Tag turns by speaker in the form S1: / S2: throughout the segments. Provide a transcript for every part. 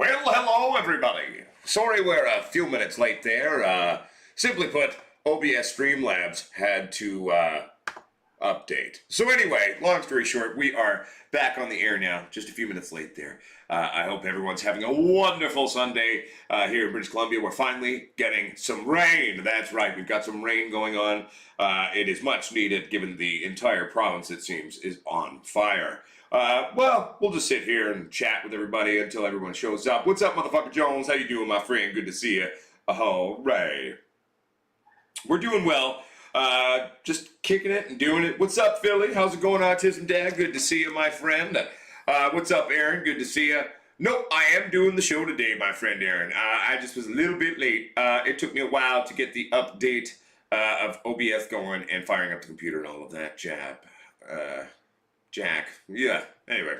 S1: Well, hello everybody. Sorry we're a few minutes late there. Simply put, OBS Streamlabs had to update. So anyway, long story short, we are back on the air now. Just a few minutes late there. I hope everyone's having a wonderful Sunday here in British Columbia. We're finally getting some rain. That's right, we've got some rain going on. It is much needed given the entire province, it seems, is on fire. Well, we'll just sit here and chat with everybody until everyone shows up. What's up, motherfucker Jones? How you doing, my friend? Good to see you. Oh, Ray. We're doing well. Just kicking it and doing it. What's up, Philly? How's it going, Autism Dad? Good to see you, my friend. What's up, Aaron? Good to see you. Nope, I am doing the show today, my friend Aaron. I just was a little bit late. It took me a while to get the update of OBS going and firing up the computer and all of that Jack. Yeah, anyway.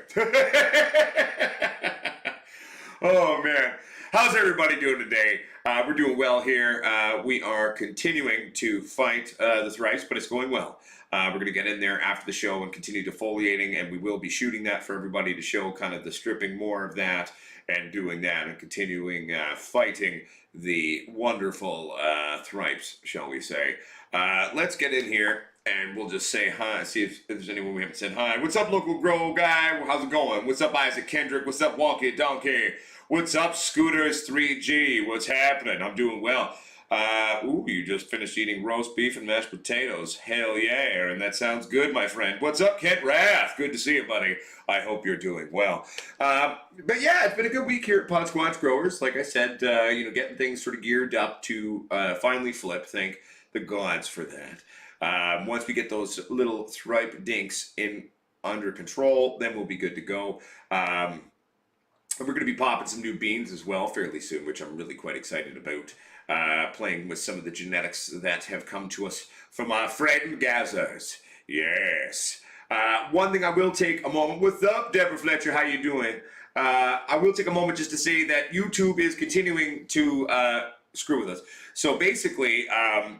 S1: Oh, man. How's everybody doing today? We're doing well here. We are continuing to fight the thrice, but it's going well. We're going to get in there after the show and continue defoliating, and we will be shooting that for everybody to show kind of the stripping more of that and doing that and continuing fighting the wonderful thrice, shall we say. Let's get in here. And we'll just say hi, see if there's anyone we haven't said hi. What's up, local grow guy? How's it going? What's up, Isaac Kendrick? What's up, Walkie Donkey? What's up, Scooters 3G? What's happening? I'm doing well. Ooh, you just finished eating roast beef and mashed potatoes. Hell yeah, and that sounds good, my friend. What's up, Kent Rath? Good to see you, buddy. I hope you're doing well. But yeah, it's been a good week here at Pod Squatch Growers. Like I said, getting things sort of geared up to finally flip. Thank the gods for that. Once we get those little thripe dinks under control, then we'll be good to go. We're going to be popping some new beans as well fairly soon, which I'm really quite excited about. Playing with some of the genetics that have come to us from our friend Gazers. Yes. One thing I will take a moment. What's up, Deborah Fletcher? How you doing? I will take a moment just to say that YouTube is continuing to screw with us. So basically,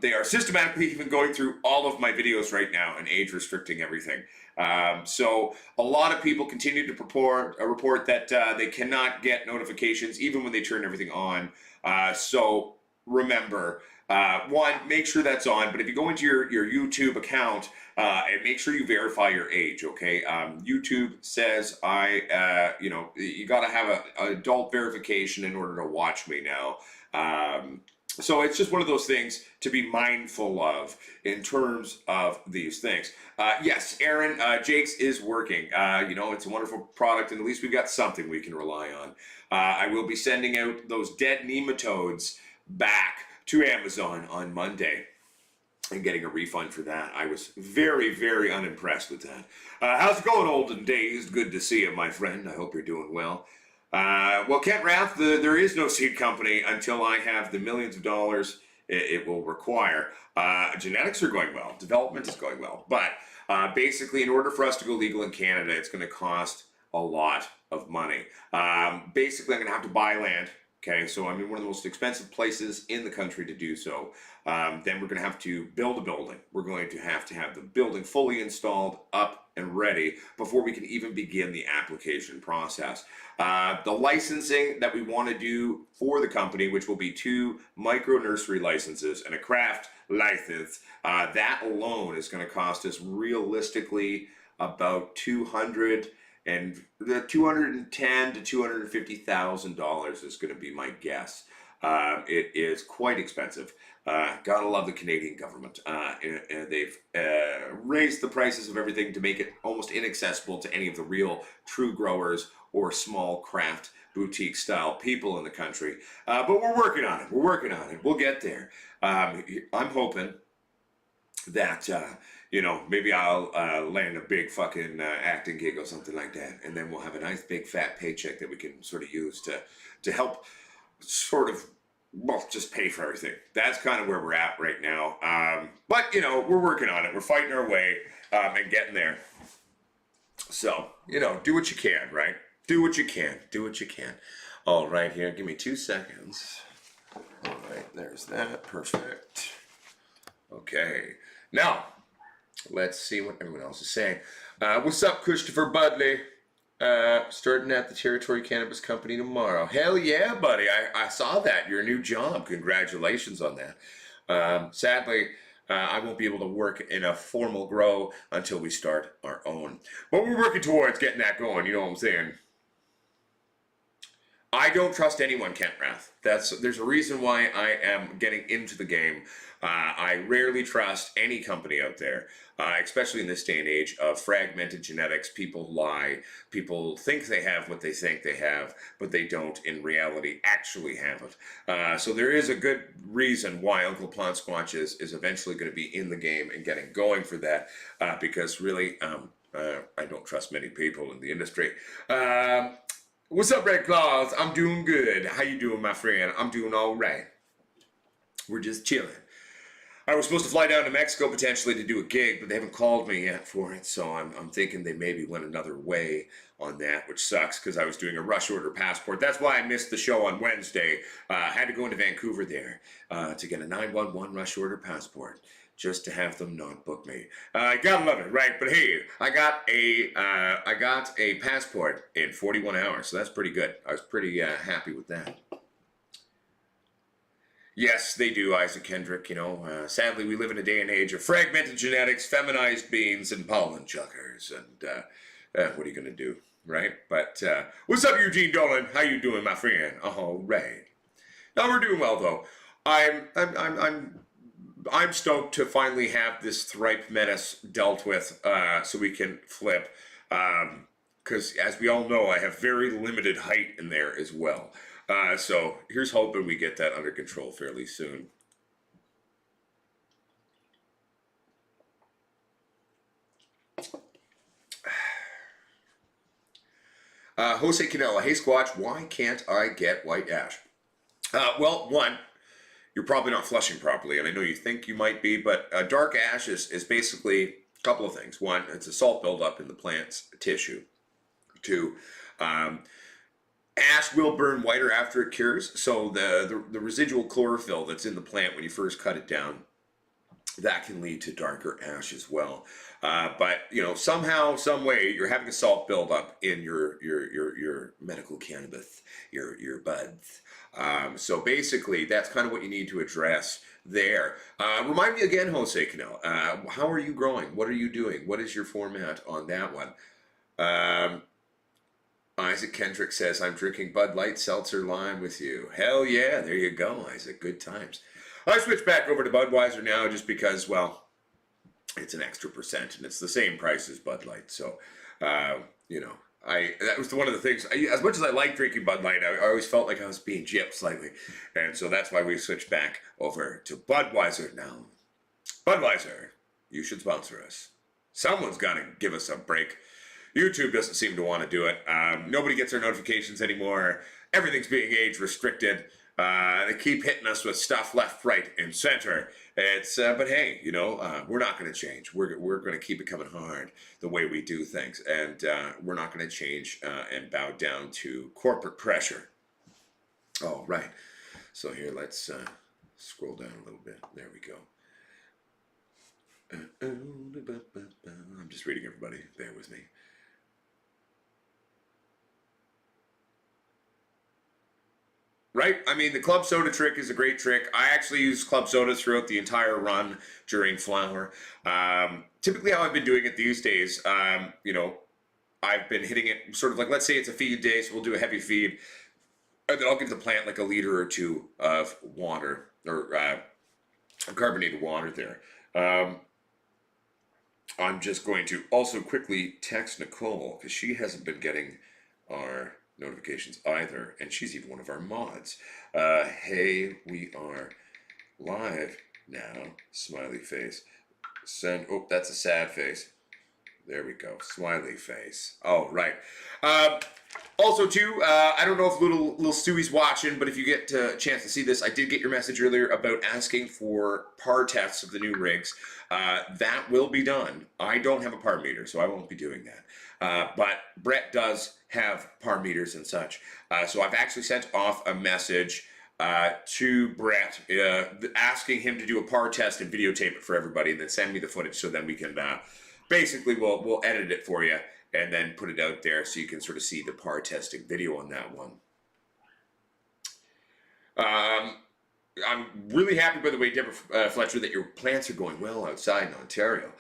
S1: they are systematically even going through all of my videos right now and age restricting everything. So a lot of people continue to report that they cannot get notifications even when they turn everything on. So remember, one, make sure that's on. But if you go into your YouTube account and make sure you verify your age, okay? YouTube says you got to have an adult verification in order to watch me now. So it's just one of those things to be mindful of in terms of these things. Yes, Aaron, Jake's is working. It's a wonderful product, and at least we've got something we can rely on. I will be sending out those dead nematodes back to Amazon on Monday and getting a refund for that. I was very, very unimpressed with that. How's it going, olden days? Good to see you, my friend. I hope you're doing well. Well, Kent Rath, there is no seed company until I have the millions of dollars it will require. Genetics are going well. Development is going well. But basically, in order for us to go legal in Canada, it's going to cost a lot of money. Basically, I'm going to have to buy land. Okay, so I'm in one of the most expensive places in the country to do so. Then we're going to have to build a building. We're going to have the building fully installed, up and ready before we can even begin the application process. The licensing that we want to do for the company, which will be 2 micro nursery licenses and a craft license, that alone is going to cost us realistically about $210,000 to $250,000 is going to be my guess. It is quite expensive. Gotta love the Canadian government. They've raised the prices of everything to make it almost inaccessible to any of the real true growers or small craft boutique style people in the country. But we're working on it. We'll get there. I'm hoping that maybe I'll land a big fucking acting gig or something like that, and then we'll have a nice big fat paycheck that we can sort of use to help sort of just pay for everything. That's kind of where we're at right now. But we're working on it. We're fighting our way and getting there. So do what you can, right? Do what you can. All right, here, give me 2 seconds. All right, there's that. Perfect. Okay, now let's see what everyone else is saying. What's up, Christopher Budley? Starting at the Territory Cannabis Company tomorrow. Hell yeah, buddy. I saw that. Your new job. Congratulations on that. Sadly, I won't be able to work in a formal grow until we start our own. But we're working towards getting that going, you know what I'm saying? I don't trust anyone, Kent Rath. There's a reason why I am getting into the game. I rarely trust any company out there, especially in this day and age of fragmented genetics. People lie. People think they have what they think they have, but they don't in reality actually have it. So there is a good reason why Uncle Plant Squatch is eventually going to be in the game and getting going for that, because really, I don't trust many people in the industry. What's up, Red Claws? I'm doing good. How you doing, my friend? I'm doing all right. We're just chilling. I was supposed to fly down to Mexico potentially to do a gig, but they haven't called me yet for it, so I'm thinking they maybe went another way on that, which sucks because I was doing a rush order passport. That's why I missed the show on Wednesday. Had to go into Vancouver there to get a 911 rush order passport, just to have them not book me. I gotta love it, right? But hey, I got a passport in 41 hours, so that's pretty good. I was pretty happy with that. Yes, they do, Isaac Kendrick. You know, sadly, we live in a day and age of fragmented genetics, feminized beans, and pollen chuckers. And what are you gonna do, right? But what's up, Eugene Dolan? How you doing, my friend? All right. Now we're doing well, though. I'm stoked to finally have this Thripe menace dealt with, so we can flip. Because as we all know, I have very limited height in there as well. So here's hoping we get that under control fairly soon. Jose Canella, hey Squatch, why can't I get white ash? Well, one, you're probably not flushing properly, and I know you think you might be, but dark ash is basically a couple of things. One, it's a salt buildup in the plant's tissue. Two, ash will burn whiter after it cures, so the residual chlorophyll that's in the plant when you first cut it down, that can lead to darker ash as well. But you know, somehow, some way, you're having a salt buildup in your medical cannabis, your buds. So basically, that's kind of what you need to address there. Remind me again, Jose Canel, how are you growing? What are you doing? What is your format on that one? Isaac Kendrick says, I'm drinking Bud Light Seltzer Lime with you. Hell yeah, there you go, Isaac. Good times. I switched back over to Budweiser now just because, well, it's an extra percent and it's the same price as Bud Light. So, you know, that was one of the things. As much as I like drinking Bud Light, I always felt like I was being gypped slightly. And so that's why we switched back over to Budweiser now. Budweiser, you should sponsor us. Someone's got to give us a break. YouTube doesn't seem to want to do it. Nobody gets our notifications anymore. Everything's being age restricted. They keep hitting us with stuff left, right, and center. It's but hey, you know, we're not going to change. We're going to keep it coming hard the way we do things, and we're not going to change and bow down to corporate pressure. All right. So here, let's scroll down a little bit. There we go. I'm just reading everybody. Bear with me. Right? I mean, the club soda trick is a great trick. I actually use club sodas throughout the entire run during flower. Typically how I've been doing it these days, you know, I've been hitting it sort of like, let's say it's a feed day, so we'll do a heavy feed. And then I'll give the plant like a liter or two of water, or carbonated water there. I'm just going to also quickly text Nicole, because she hasn't been getting our notifications either, and she's even one of our mods. Hey, we are live now. Smiley face. Send. Oh, that's a sad face. There we go. Smiley face. All right. Also, too, I don't know if little Stewie's watching, but if you get a chance to see this, I did get your message earlier about asking for par tests of the new rigs. That will be done. I don't have a par meter, so I won't be doing that. But Brett does have par meters and such. So I've actually sent off a message to Brett asking him to do a par test and videotape it for everybody, and then send me the footage so then we can basically we'll edit it for you and then put it out there so you can sort of see the par testing video on that one. I'm really happy, by the way, Deborah Fletcher, that your plants are going well outside in Ontario.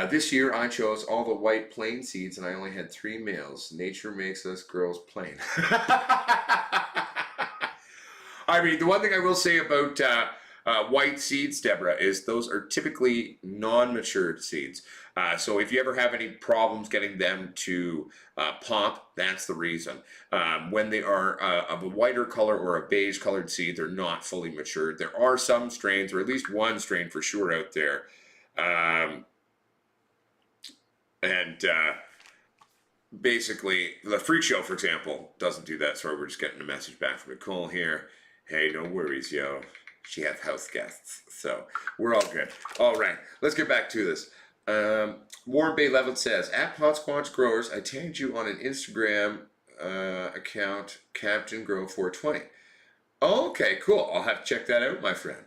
S1: This year I chose all the white plain seeds and I only had 3 males. Nature makes us girls plain. I mean, the one thing I will say about white seeds, Deborah, is those are typically non-matured seeds. So if you ever have any problems getting them to pop, that's the reason. When they are of a whiter color or a beige colored seed, they're not fully matured. There are some strains, or at least one strain for sure out there. Basically, the Freak Show, for example, doesn't do that. Sorry, we're just getting a message back from Nicole here. Hey, no worries, yo. She has house guests, so we're all good. All right, let's get back to this. Warren Bay Levitt says, at Pot Squatch Growers, I tagged you on an Instagram account, Captain Grow 420. Oh, okay, cool. I'll have to check that out, my friend.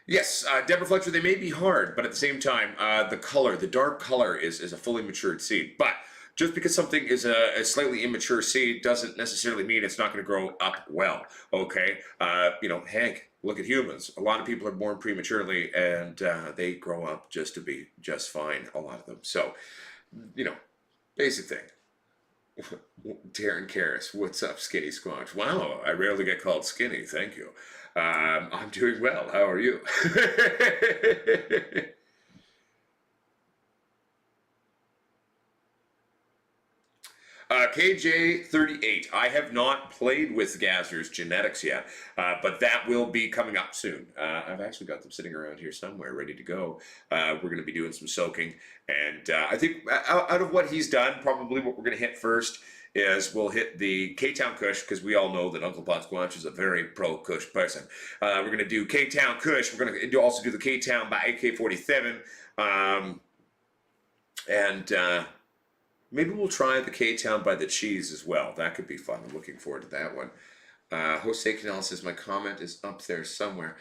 S1: Yes, Deborah Fletcher, they may be hard, but at the same time, the color, the dark color is a fully matured seed. But just because something is a slightly immature seed doesn't necessarily mean it's not going to grow up well, okay? You know, Hank, look at humans. A lot of people are born prematurely, and they grow up just to be just fine, a lot of them. So, you know, basic thing. Darren Karras, what's up, Skinny Squatch? Wow, I rarely get called skinny, thank you. I'm doing well, how are you? KJ38, I have not played with Gazzer's genetics yet, but that will be coming up soon. I've actually got them sitting around here somewhere ready to go. We're going to be doing some soaking, and I think out of what he's done, probably what we're going to hit first is we'll hit the K-Town Kush, because we all know that Uncle Pot Squatch is a very pro-Kush person. We're going to do K-Town Kush. We're going to also do the K-Town by AK-47, and maybe we'll try the K-Town by the Cheese as well. That could be fun. I'm looking forward to that one. Jose Canal says, my comment is up there somewhere.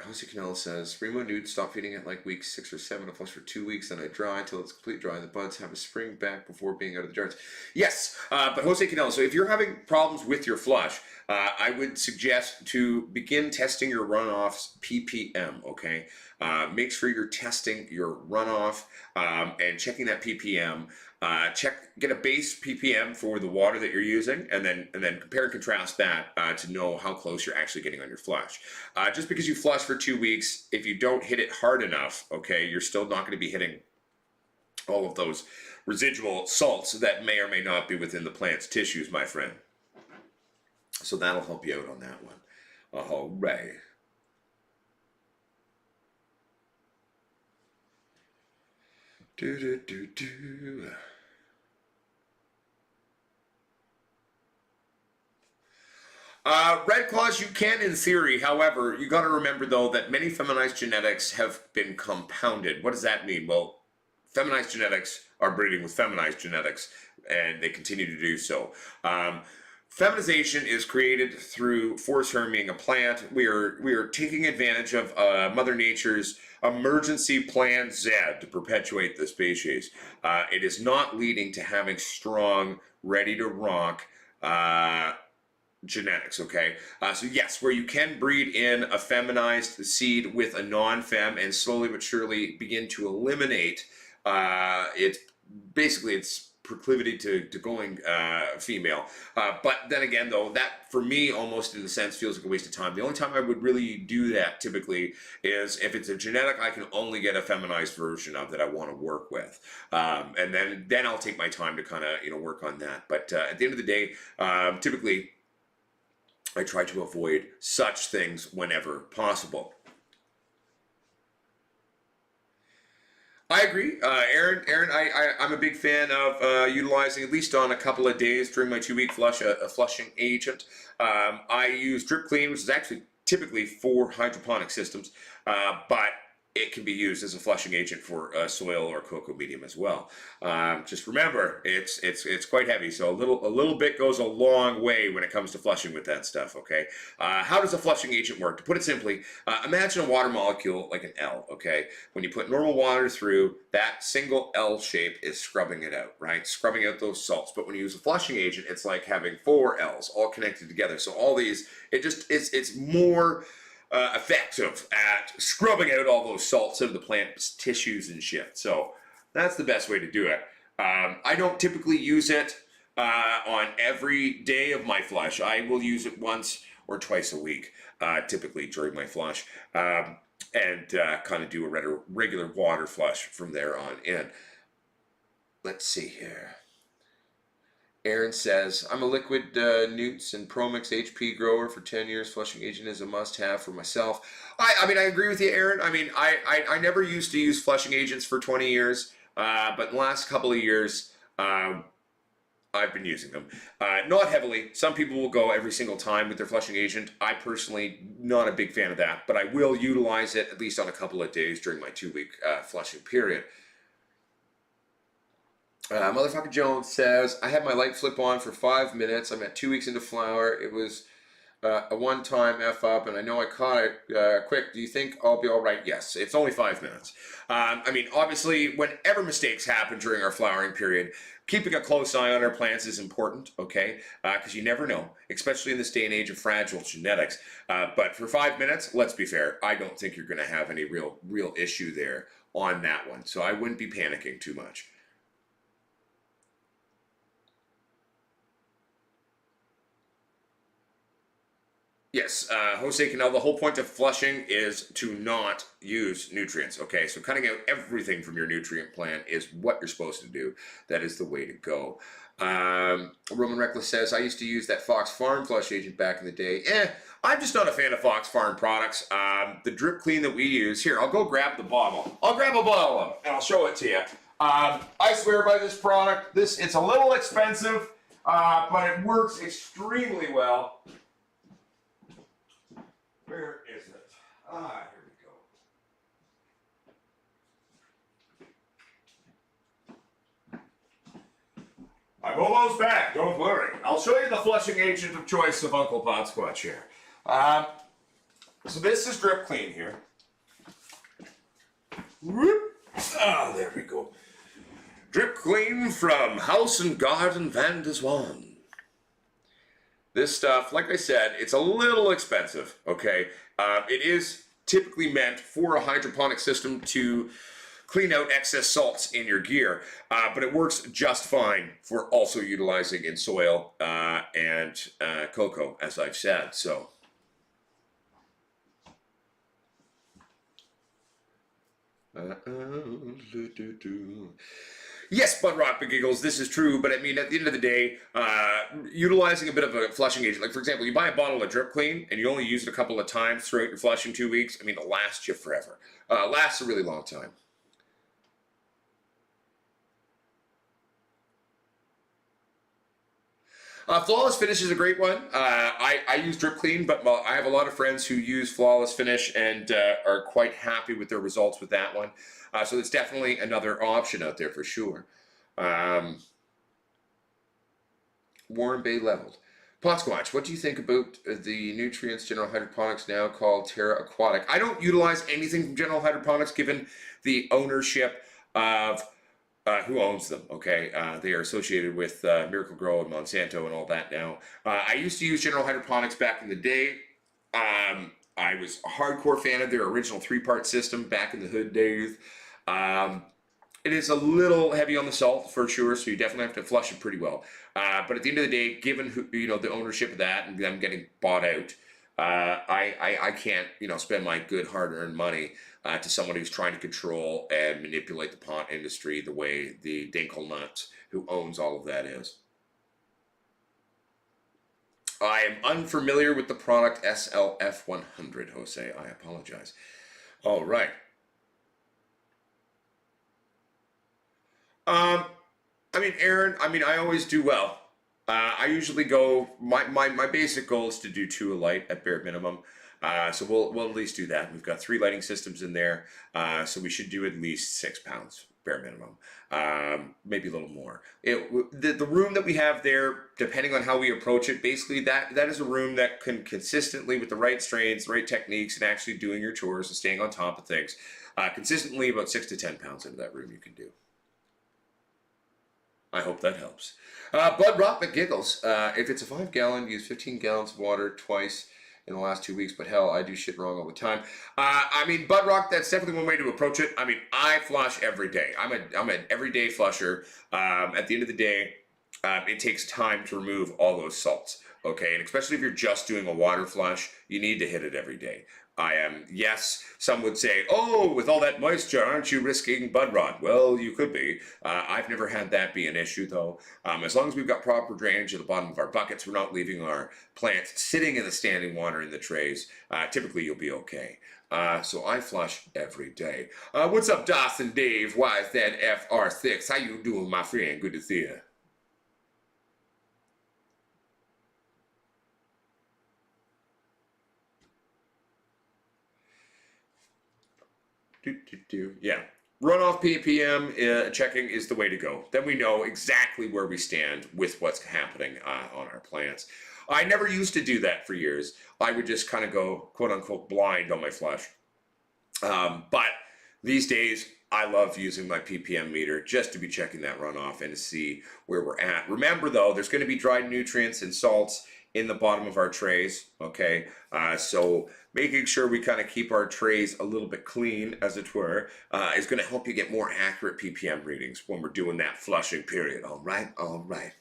S1: Jose Canal says, Remo Nude, stop feeding it like week 6 or 7, a flush for 2 weeks, then I dry until it's completely dry. The buds have a spring back before being out of the jars. Yes, but Jose Canal, so if you're having problems with your flush, I would suggest to begin testing your runoff's ppm, okay? Make sure you're testing your runoff and checking that ppm. Get a base ppm for the water that you're using, and then compare and contrast that to know how close you're actually getting on your flush. Just because you flush for 2 weeks, if you don't hit it hard enough, okay, you're still not going to be hitting all of those residual salts that may or may not be within the plant's tissues, my friend. So that'll help you out on that one. All right. Red Claws, you can in theory. However, you got to remember though that many feminized genetics have been compounded. What does that mean? Well, feminized genetics are breeding with feminized genetics, and they continue to do so. Feminization is created through force herming a plant. We are taking advantage of Mother Nature's emergency plan Z to perpetuate the species. It is not leading to having strong, ready to rock genetics, okay? So yes, where you can breed in a feminized seed with a non-fem and slowly but surely begin to eliminate its proclivity to going female. But then again, though, that for me almost in a sense feels like a waste of time. The only time I would really do that typically is if it's a genetic I can only get a feminized version of that I want to work with, and then I'll take my time to kind of work on that. But at the end of the day, typically I try to avoid such things whenever possible. I agree, Aaron. I'm a big fan of utilizing, at least on a couple of days during my 2-week flush, a flushing agent. I use Drip Clean, which is actually typically for hydroponic systems, but it can be used as a flushing agent for soil or cocoa medium as well. Just remember, it's quite heavy, so a little bit goes a long way when it comes to flushing with that stuff. Okay, how does a flushing agent work? To put it simply, imagine a water molecule like an L. Okay, when you put normal water through, that single L shape is scrubbing it out, right? Scrubbing out those salts. But when you use a flushing agent, it's like having four L's all connected together. So all these, it's more effective at scrubbing out all those salts out of the plant's tissues and shit. So that's the best way to do it. I don't typically use it on every day of my flush. I will use it once or twice a week, typically during my flush, and kind of do a regular water flush from there on in. Let's see here. Aaron says, I'm a liquid Newts and Promix HP grower for 10 years. Flushing agent is a must-have for myself. I mean, I agree with you, Aaron. I mean, I never used to use flushing agents for 20 years, but in the last couple of years, I've been using them. Not heavily. Some people will go every single time with their flushing agent. I personally, not a big fan of that, but I will utilize it at least on a couple of days during my 2-week flushing period. Motherfucker Jones says, I had my light flip on for 5 minutes. I'm at 2 weeks into flower. It was a one-time F up, and I know I caught it quick. Do you think I'll be all right? Yes, it's only 5 minutes. I mean, obviously, whenever mistakes happen during our flowering period, keeping a close eye on our plants is important, okay? Because you never know, especially in this day and age of fragile genetics. But for 5 minutes, let's be fair, I don't think you're going to have any real issue there on that one. So I wouldn't be panicking too much. Yes, Jose Canal, the whole point of flushing is to not use nutrients, okay? So cutting out everything from your nutrient plan is what you're supposed to do. That is the way to go. Roman Reckless says, I used to use that Fox Farm flush agent back in the day. I'm just not a fan of Fox Farm products. The drip clean that we use, here, I'll go grab the bottle. I'll grab a bottle of it, and I'll show it to you. I swear by this product. It's a little expensive, but it works extremely well. Where is it? Here we go. I'm almost back, don't worry. I'll show you the flushing agent of choice of Uncle Potsquatch here. So this is drip clean here. Whoop. There we go. Drip clean from House and Garden Van de Swan. This stuff, like I said, it's a little expensive, okay? It is typically meant for a hydroponic system to clean out excess salts in your gear, but it works just fine for also utilizing in soil and cocoa, as I've said, so. Yes, Bud Rock Giggles, this is true, but I mean, at the end of the day, utilizing a bit of a flushing agent, like for example, you buy a bottle of Drip Clean and you only use it a couple of times throughout your flushing 2 weeks, I mean, it'll last you forever. Lasts a really long time. Flawless Finish is a great one. I use Drip Clean, but I have a lot of friends who use Flawless Finish and are quite happy with their results with that one. So it's definitely another option out there for sure. Warren Bay Leveled. Potsquatch, what do you think about the nutrients General Hydroponics now called Terra Aquatic? I don't utilize anything from General Hydroponics given the ownership of who owns them, okay? They are associated with Miracle Grow and Monsanto and all that now. I used to use General Hydroponics back in the day. I was a hardcore fan of their original 3-part system back in the hood days. It is a little heavy on the salt for sure, so you definitely have to flush it pretty well. But at the end of the day, given the ownership of that and them getting bought out, I can't spend my good hard-earned money to someone who's trying to control and manipulate the pot industry the way the Dinkelnuts, who owns all of that, is. I am unfamiliar with the product SLF100, Jose. I apologize. All right. I mean, Aaron, I always do well. I usually go, my basic goal is to do 2 a light at bare minimum. So we'll at least do that. We've got 3 lighting systems in there, so we should do at least 6 pounds bare minimum, maybe a little more. The room that we have there, depending on how we approach it, basically that is a room that can consistently, with the right strains, the right techniques, and actually doing your chores and staying on top of things, consistently about 6 to 10 pounds into that room you can do. I hope that helps. Bud Rock McGiggles. If it's a 5-gallon, use 15 gallons of water twice in the last 2 weeks, but hell, I do shit wrong all the time. I mean, Bud Rock, that's definitely one way to approach it. I mean, I flush every day. I'm an everyday flusher. At the end of the day, it takes time to remove all those salts, okay? And especially if you're just doing a water flush, you need to hit it every day. Yes, some would say, oh, with all that moisture, aren't you risking bud rot? Well, you could be. I've never had that be an issue, though. As long as we've got proper drainage at the bottom of our buckets, we're not leaving our plants sitting in the standing water in the trays, typically you'll be okay. So I flush every day. What's up, Dawson Dave? YZFR6? How you doing, my friend? Good to see you. Yeah. Runoff ppm checking is the way to go. Then we know exactly where we stand with what's happening on our plants. I never used to do that for years. I would just kind of go, quote unquote, blind on my flush. But these days, I love using my ppm meter just to be checking that runoff and to see where we're at. Remember, though, there's going to be dried nutrients and salts in the bottom of our trays, okay? So making sure we kind of keep our trays a little bit clean, as it were, is going to help you get more accurate ppm readings when we're doing that flushing period. All right, all right.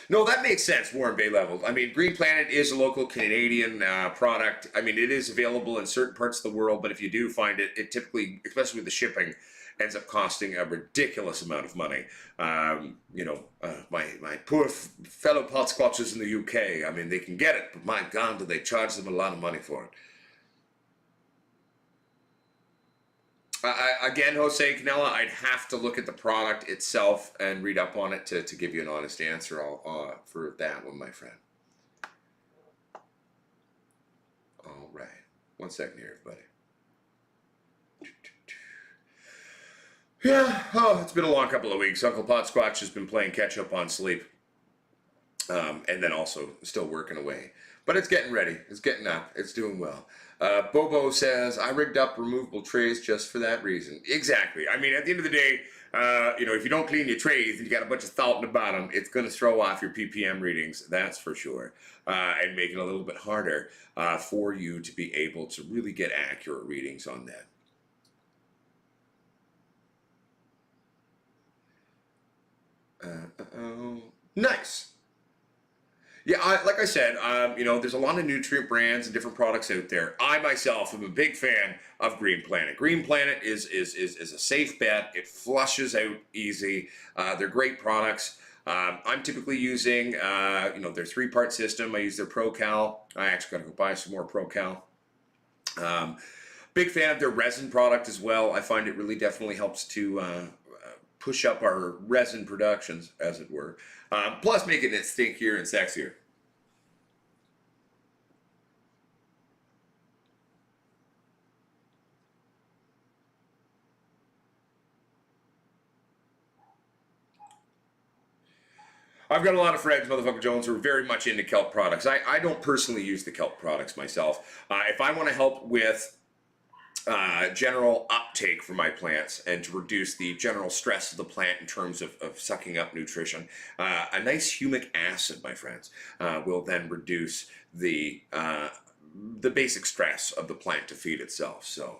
S1: No, that makes sense, Warren Bay level. I mean, Green Planet is a local Canadian product. I mean, it is available in certain parts of the world, but if you do find it, it typically, especially with the shipping, ends up costing a ridiculous amount of money. My poor fellow pot squatchers in the UK, I mean, they can get it, but my God, do they charge them a lot of money for it. Again, Jose Canella, I'd have to look at the product itself and read up on it to give you an honest answer for that one, my friend. All right. 1 second here, everybody. Yeah, it's been a long couple of weeks. Uncle Pot Squatch has been playing catch up on sleep. And then also still working away. But it's getting ready. It's getting up. It's doing well. Bobo says, I rigged up removable trays just for that reason. Exactly. I mean, at the end of the day, if you don't clean your trays and you got a bunch of salt in the bottom, it's going to throw off your ppm readings, that's for sure. And make it a little bit harder for you to be able to really get accurate readings on that. Nice. Yeah, like I said, there's a lot of nutrient brands and different products out there. I myself am a big fan of Green Planet. Green Planet is a safe bet. It flushes out easy. They're great products. I'm typically using, their 3-part system. I use their ProCal. I actually got to go buy some more ProCal. Big fan of their resin product as well. I find it really definitely helps to push up our resin productions, as it were. Plus making it stinkier and sexier. I've got a lot of friends, Motherfucker Jones, who are very much into kelp products. I don't personally use the kelp products myself. If I want to help with general uptake for my plants and to reduce the general stress of the plant in terms of sucking up nutrition, a nice humic acid, my friends, will then reduce the basic stress of the plant to feed itself. So.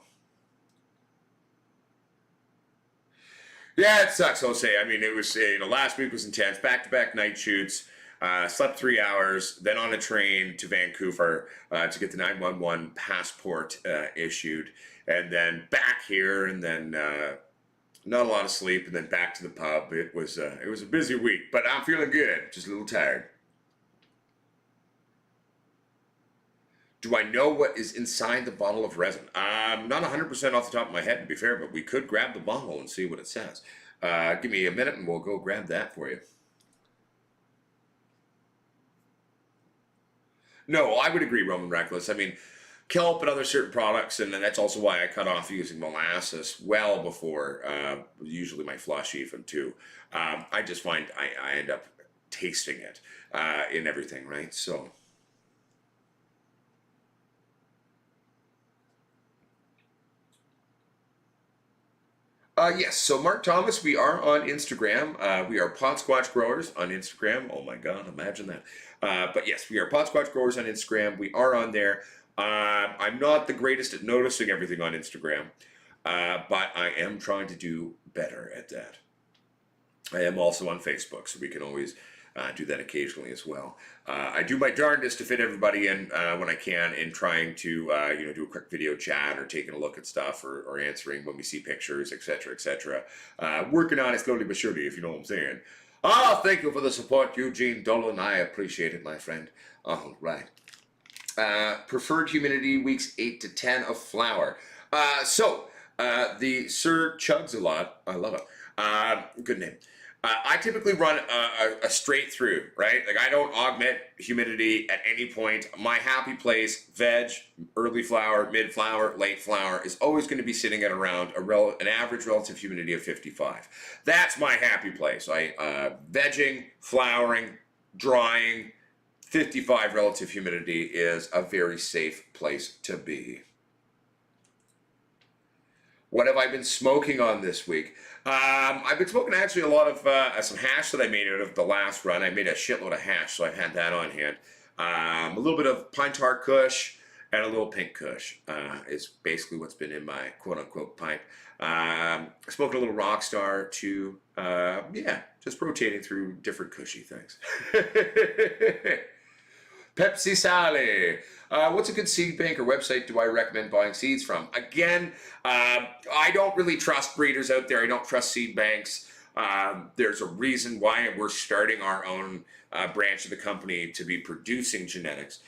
S1: Yeah, it sucks, Jose. I mean, it was, last week was intense. Back-to-back night shoots. Slept 3 hours, then on a train to Vancouver to get the 911 passport issued, and then back here, and then not a lot of sleep, and then back to the pub. It was a busy week, but I'm feeling good. Just a little tired. Do I know what is inside the bottle of resin? Not 100% off the top of my head, to be fair, but we could grab the bottle and see what it says. Give me a minute and we'll go grab that for you. No, I would agree, Roman Reckless. I mean, kelp and other certain products, and that's also why I cut off using molasses well before, usually my flush even too. I just find I end up tasting it in everything, right? So. Yes, so Mark Thomas, we are on Instagram. We are Pot Squatch Growers on Instagram. Oh my God, imagine that. But yes, we are Pot Squatch Growers on Instagram. We are on there. I'm not the greatest at noticing everything on Instagram, but I am trying to do better at that. I am also on Facebook, so we can always do that occasionally as well. I do my darndest to fit everybody in when I can, in trying to do a quick video chat or taking a look at stuff or answering when we see pictures, etc., etc. Working on it slowly but surely, if you know what I'm saying. Oh, thank you for the support, Eugene Dolan. I appreciate it, my friend. All right. Preferred humidity weeks 8 to 10 of flower. The Sir Chugs a lot. I love it. Good name. I typically run a straight through, right? Like, I don't augment humidity at any point. My happy place, veg, early flower, mid flower, late flower, is always going to be sitting at around an average relative humidity of 55. That's my happy place. Vegging, flowering, drying, 55 relative humidity is a very safe place to be. What have I been smoking on this week? I've been smoking actually a lot of some hash that I made out of the last run. I made a shitload of hash, so I've had that on hand. A little bit of pine tar kush and a little pink kush is basically what's been in my quote-unquote pipe. I smoked a little Rockstar too. Yeah, just rotating through different cushy things. Pepsi Sally. What's a good seed bank or website do I recommend buying seeds from? Again, I don't really trust breeders out there. I don't trust seed banks. There's a reason why we're starting our own branch of the company to be producing genetics.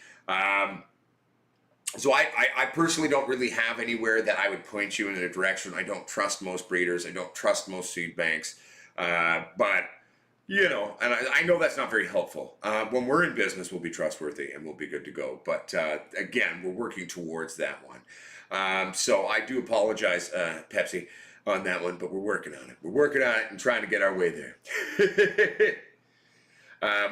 S1: So I personally don't really have anywhere that I would point you in a direction. I don't trust most breeders. I don't trust most seed banks. But and I know that's not very helpful. When we're in business, we'll be trustworthy and we'll be good to go. But again, we're working towards that one. So I do apologize, Pepsi, on that one, but we're working on it. We're working on it and trying to get our way there.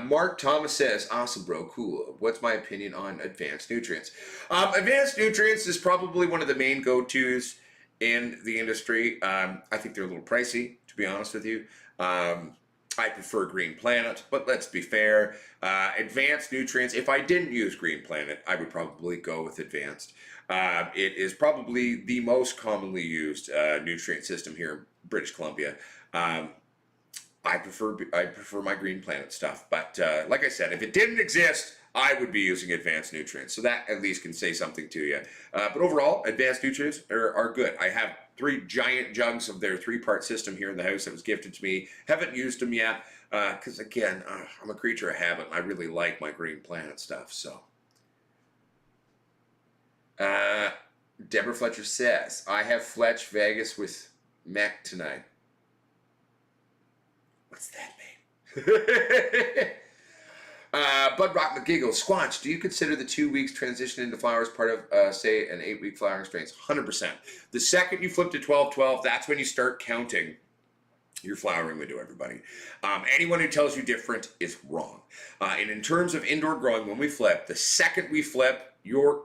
S1: Mark Thomas says, awesome, bro, cool. What's my opinion on advanced nutrients? Advanced nutrients is probably one of the main go-tos in the industry. I think they're a little pricey, to be honest with you. I prefer Green Planet, but let's be fair. Advanced nutrients, if I didn't use Green Planet, I would probably go with Advanced. It is probably the most commonly used nutrient system here in British Columbia. I prefer my Green Planet stuff, but like I said, if it didn't exist, I would be using advanced nutrients. So that at least can say something to you. But overall, advanced nutrients are good. I have 3 giant jugs of their 3-part system here in the house that was gifted to me. Haven't used them yet because, again, I'm a creature of habit. I really like my Green Planet stuff. So, Deborah Fletcher says, I have Fletch Vegas with Mac tonight. What's that mean? Bud Rock McGiggle, Squatch, do you consider the 2 weeks transition into flowers part of, say, an 8-week flowering strains? 100%. The second you flip to 12-12, that's when you start counting your flowering window, everybody. Anyone who tells you different is wrong. And in terms of indoor growing, when we flip, the second we flip, your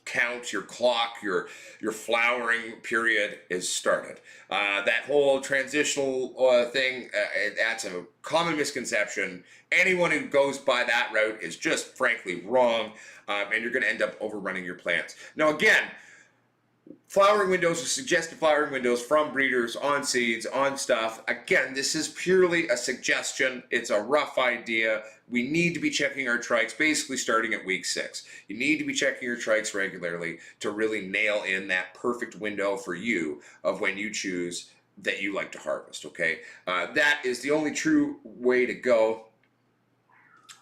S1: count, your clock, your flowering period is started. That whole transitional thing, that's a common misconception. Anyone who goes by that route is just frankly wrong, and you're going to end up overrunning your plants. Now again, flowering windows or suggested flowering windows from breeders on seeds, on stuff. Again, this is purely a suggestion. It's a rough idea. We need to be checking our trikes basically starting at week 6. You need to be checking your trikes regularly to really nail in that perfect window for you of when you choose that you like to harvest, okay? That is the only true way to go.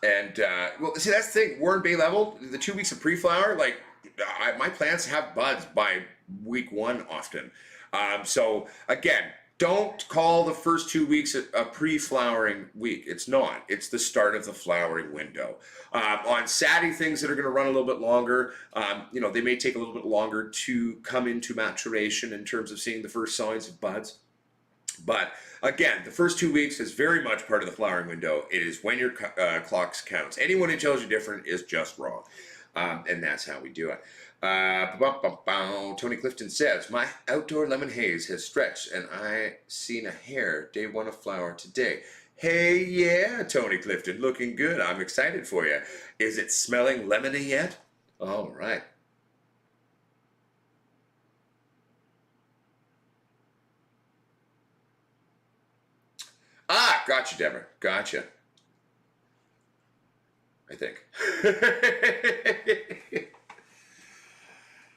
S1: And, well, see, that's the thing. Warren Bay level, the 2 weeks of pre-flower, like, my plants have buds by week 1 often. So again, don't call the first 2 weeks a pre-flowering week. It's not. It's the start of the flowering window. On saddy things that are going to run a little bit longer, they may take a little bit longer to come into maturation in terms of seeing the first signs of buds. But again, the first 2 weeks is very much part of the flowering window. It is when your clocks counts. Anyone who tells you different is just wrong. And that's how we do it. Tony Clifton says, my outdoor lemon haze has stretched and I seen a hair day one of flower today. Hey, yeah, Tony Clifton, looking good. I'm excited for you. Is it smelling lemony yet? All right. Ah, gotcha, Deborah. Gotcha. I think.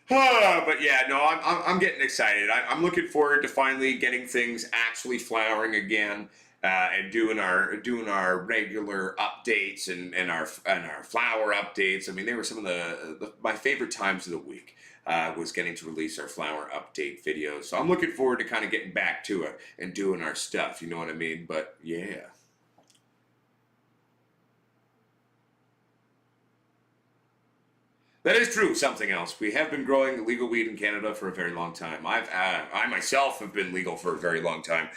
S1: But yeah, no, I'm getting excited. I'm looking forward to finally getting things actually flowering again, and doing our regular updates and our flower updates. I mean, they were some of my favorite times of the week. Was getting to release our flower update videos. So I'm looking forward to kind of getting back to it and doing our stuff. You know what I mean? But yeah. That is true. Something else. We have been growing legal weed in Canada for a very long time. I myself have been legal for a very long time.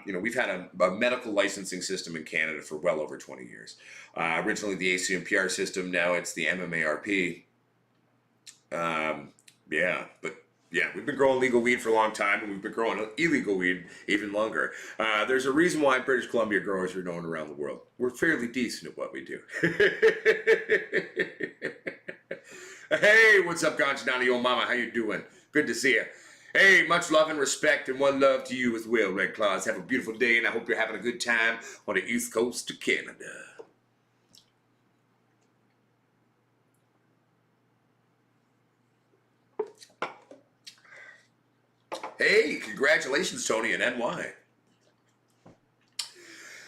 S1: We've had a medical licensing system in Canada for well over 20 years. Originally the ACMPR system. Now it's the MMARP. But yeah, we've been growing legal weed for a long time, and we've been growing illegal weed even longer. There's a reason why British Columbia growers are known around the world. We're fairly decent at what we do. Hey, what's up, Conchidani, old mama? How you doing? Good to see you. Hey, much love and respect and one love to you as well, Red Claws. Have a beautiful day, and I hope you're having a good time on the east coast of Canada. Hey, congratulations, Tony, and NY.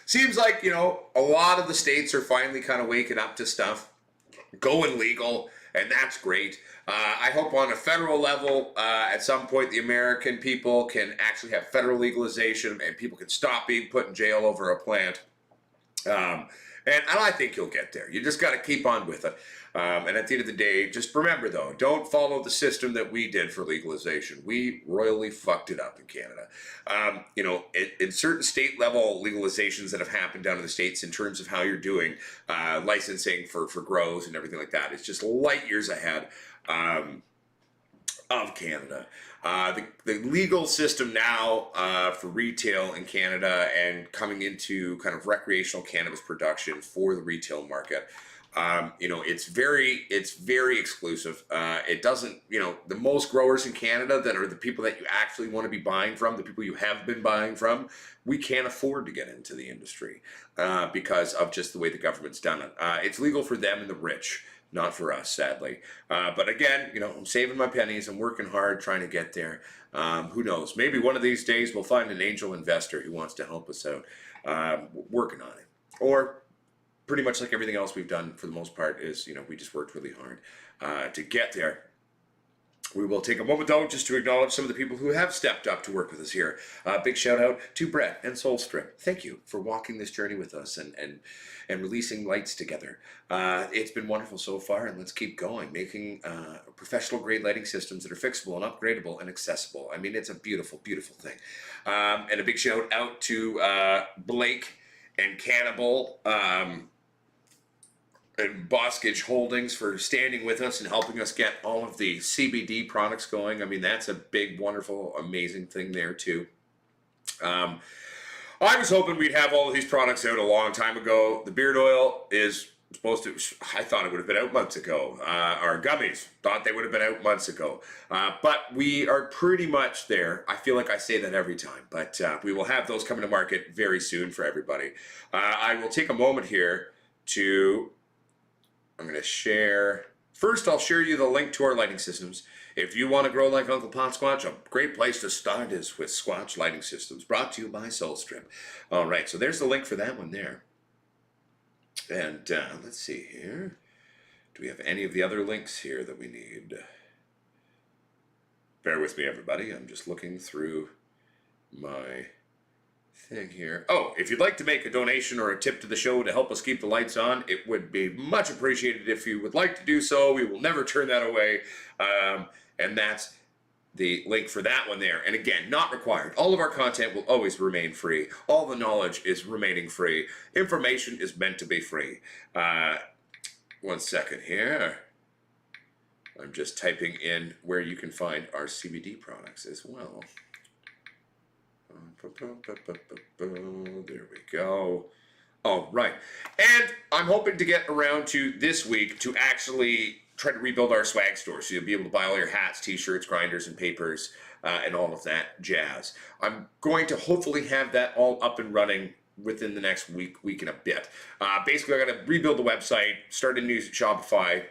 S1: Seems like, a lot of the states are finally kind of waking up to stuff, going legal, and that's great. I hope on a federal level, at some point, the American people can actually have federal legalization and people can stop being put in jail over a plant. And I think you'll get there. You just got to keep on with it. And at the end of the day, just remember, though, don't follow the system that we did for legalization. We royally fucked it up in Canada. In certain state level legalizations that have happened down in the States in terms of how you're doing licensing for grows and everything like that, it's just light years ahead of Canada. The legal system now for retail in Canada and coming into kind of recreational cannabis production for the retail market, it's very exclusive. It doesn't, the most growers in Canada that are the people that you actually want to be buying from, the people you have been buying from, we can't afford to get into the industry because of just the way the government's done it. It's legal for them and the rich. Not for us, sadly. But again, I'm saving my pennies. I'm working hard trying to get there. Who knows? Maybe one of these days we'll find an angel investor who wants to help us out. Working on it. Or pretty much like everything else we've done for the most part is, we just worked really hard to get there. We will take a moment, though, just to acknowledge some of the people who have stepped up to work with us here. Big shout out to Brett and Soulstrip. Thank you for walking this journey with us and releasing lights together. It's been wonderful so far, and let's keep going, making professional grade lighting systems that are fixable and upgradable and accessible. I mean, it's a beautiful, beautiful thing. And a big shout out to Blake and Cannibal. And Boskage Holdings for standing with us and helping us get all of the CBD products going. I mean, that's a big, wonderful, amazing thing there, too. I was hoping we'd have all of these products out a long time ago. The beard oil is supposed to, I thought it would have been out months ago. Our gummies, thought they would have been out months ago. But we are pretty much there. I feel like I say that every time. But we will have those coming to market very soon for everybody. I will take a moment here to... I'm going to share. First, I'll share you the link to our lighting systems. If you want to grow like Uncle Pot Squatch, a great place to start is with Squatch Lighting Systems, brought to you by Soulstrip. All right, so there's the link for that one there. And let's see here. Do we have any of the other links here that we need? Bear with me, everybody. I'm just looking through my thing here. Oh, if you'd like to make a donation or a tip to the show to help us keep the lights on, it would be much appreciated if you would like to do so. We will never turn that away. And that's the link for that one there. And again, not required. All of our content will always remain free. All the knowledge is remaining free. Information is meant to be free. 1 second here. I'm just typing in where you can find our CBD products as well. There we go. All right. And I'm hoping to get around to this week to actually try to rebuild our swag store. So you'll be able to buy all your hats, t-shirts, grinders, and papers, and all of that jazz. I'm going to hopefully have that all up and running within the next week and a bit. Basically, I got to rebuild the website, start a new Shopify.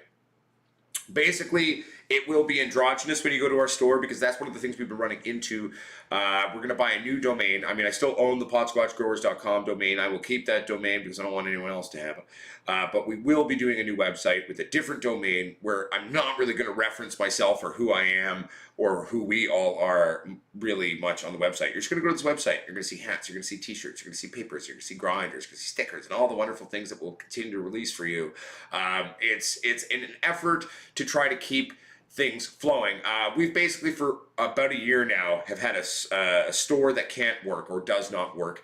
S1: Basically, it will be androgynous when you go to our store because that's one of the things we've been running into. We're going to buy a new domain. I mean, I still own the potsquatchgrowers.com domain. I will keep that domain because I don't want anyone else to have it. But we will be doing a new website with a different domain where I'm not really going to reference myself or who I am or who we all are really much on the website. You're just going to go to this website. You're going to see hats. You're going to see t-shirts. You're going to see papers. You're going to see grinders. You're going to see stickers and all the wonderful things that we'll continue to release for you. It's in an effort to try to keep things flowing. We've basically for about a year now have had a store that can't work or does not work.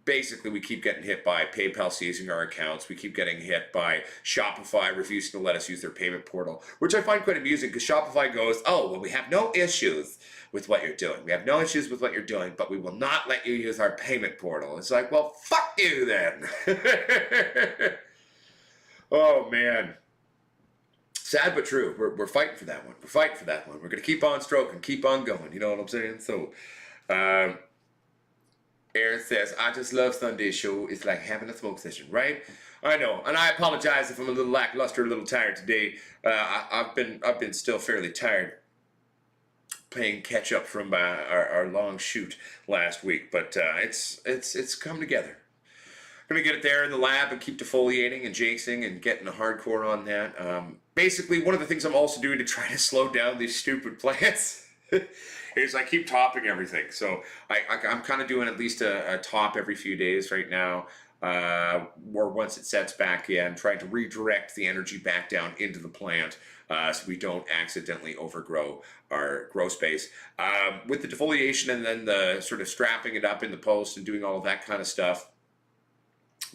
S1: Basically, we keep getting hit by PayPal seizing our accounts. We keep getting hit by Shopify refusing to let us use their payment portal, which I find quite amusing because Shopify goes, oh, well, we have no issues with what you're doing. We have no issues with what you're doing, but we will not let you use our payment portal. It's like, well, fuck you then. Oh, man. Sad but true. We're fighting for that one. We're fighting for that one. We're going to keep on stroking, keep on going. You know what I'm saying? So, Aaron says, I just love Sunday's show. It's like having a smoke session, right? I know. And I apologize if I'm a little lackluster, a little tired today. I've been still fairly tired playing catch up from our long shoot last week. But it's come together. I'm going to get it there in the lab and keep defoliating and jasing and getting a hardcore on that. Basically, one of the things I'm also doing to try to slow down these stupid plants is I keep topping everything. So I'm kind of doing at least a top every few days right now, or once it sets back in, trying to redirect the energy back down into the plant so we don't accidentally overgrow our grow space. With the defoliation and then the sort of strapping it up in the post and doing all of that kind of stuff,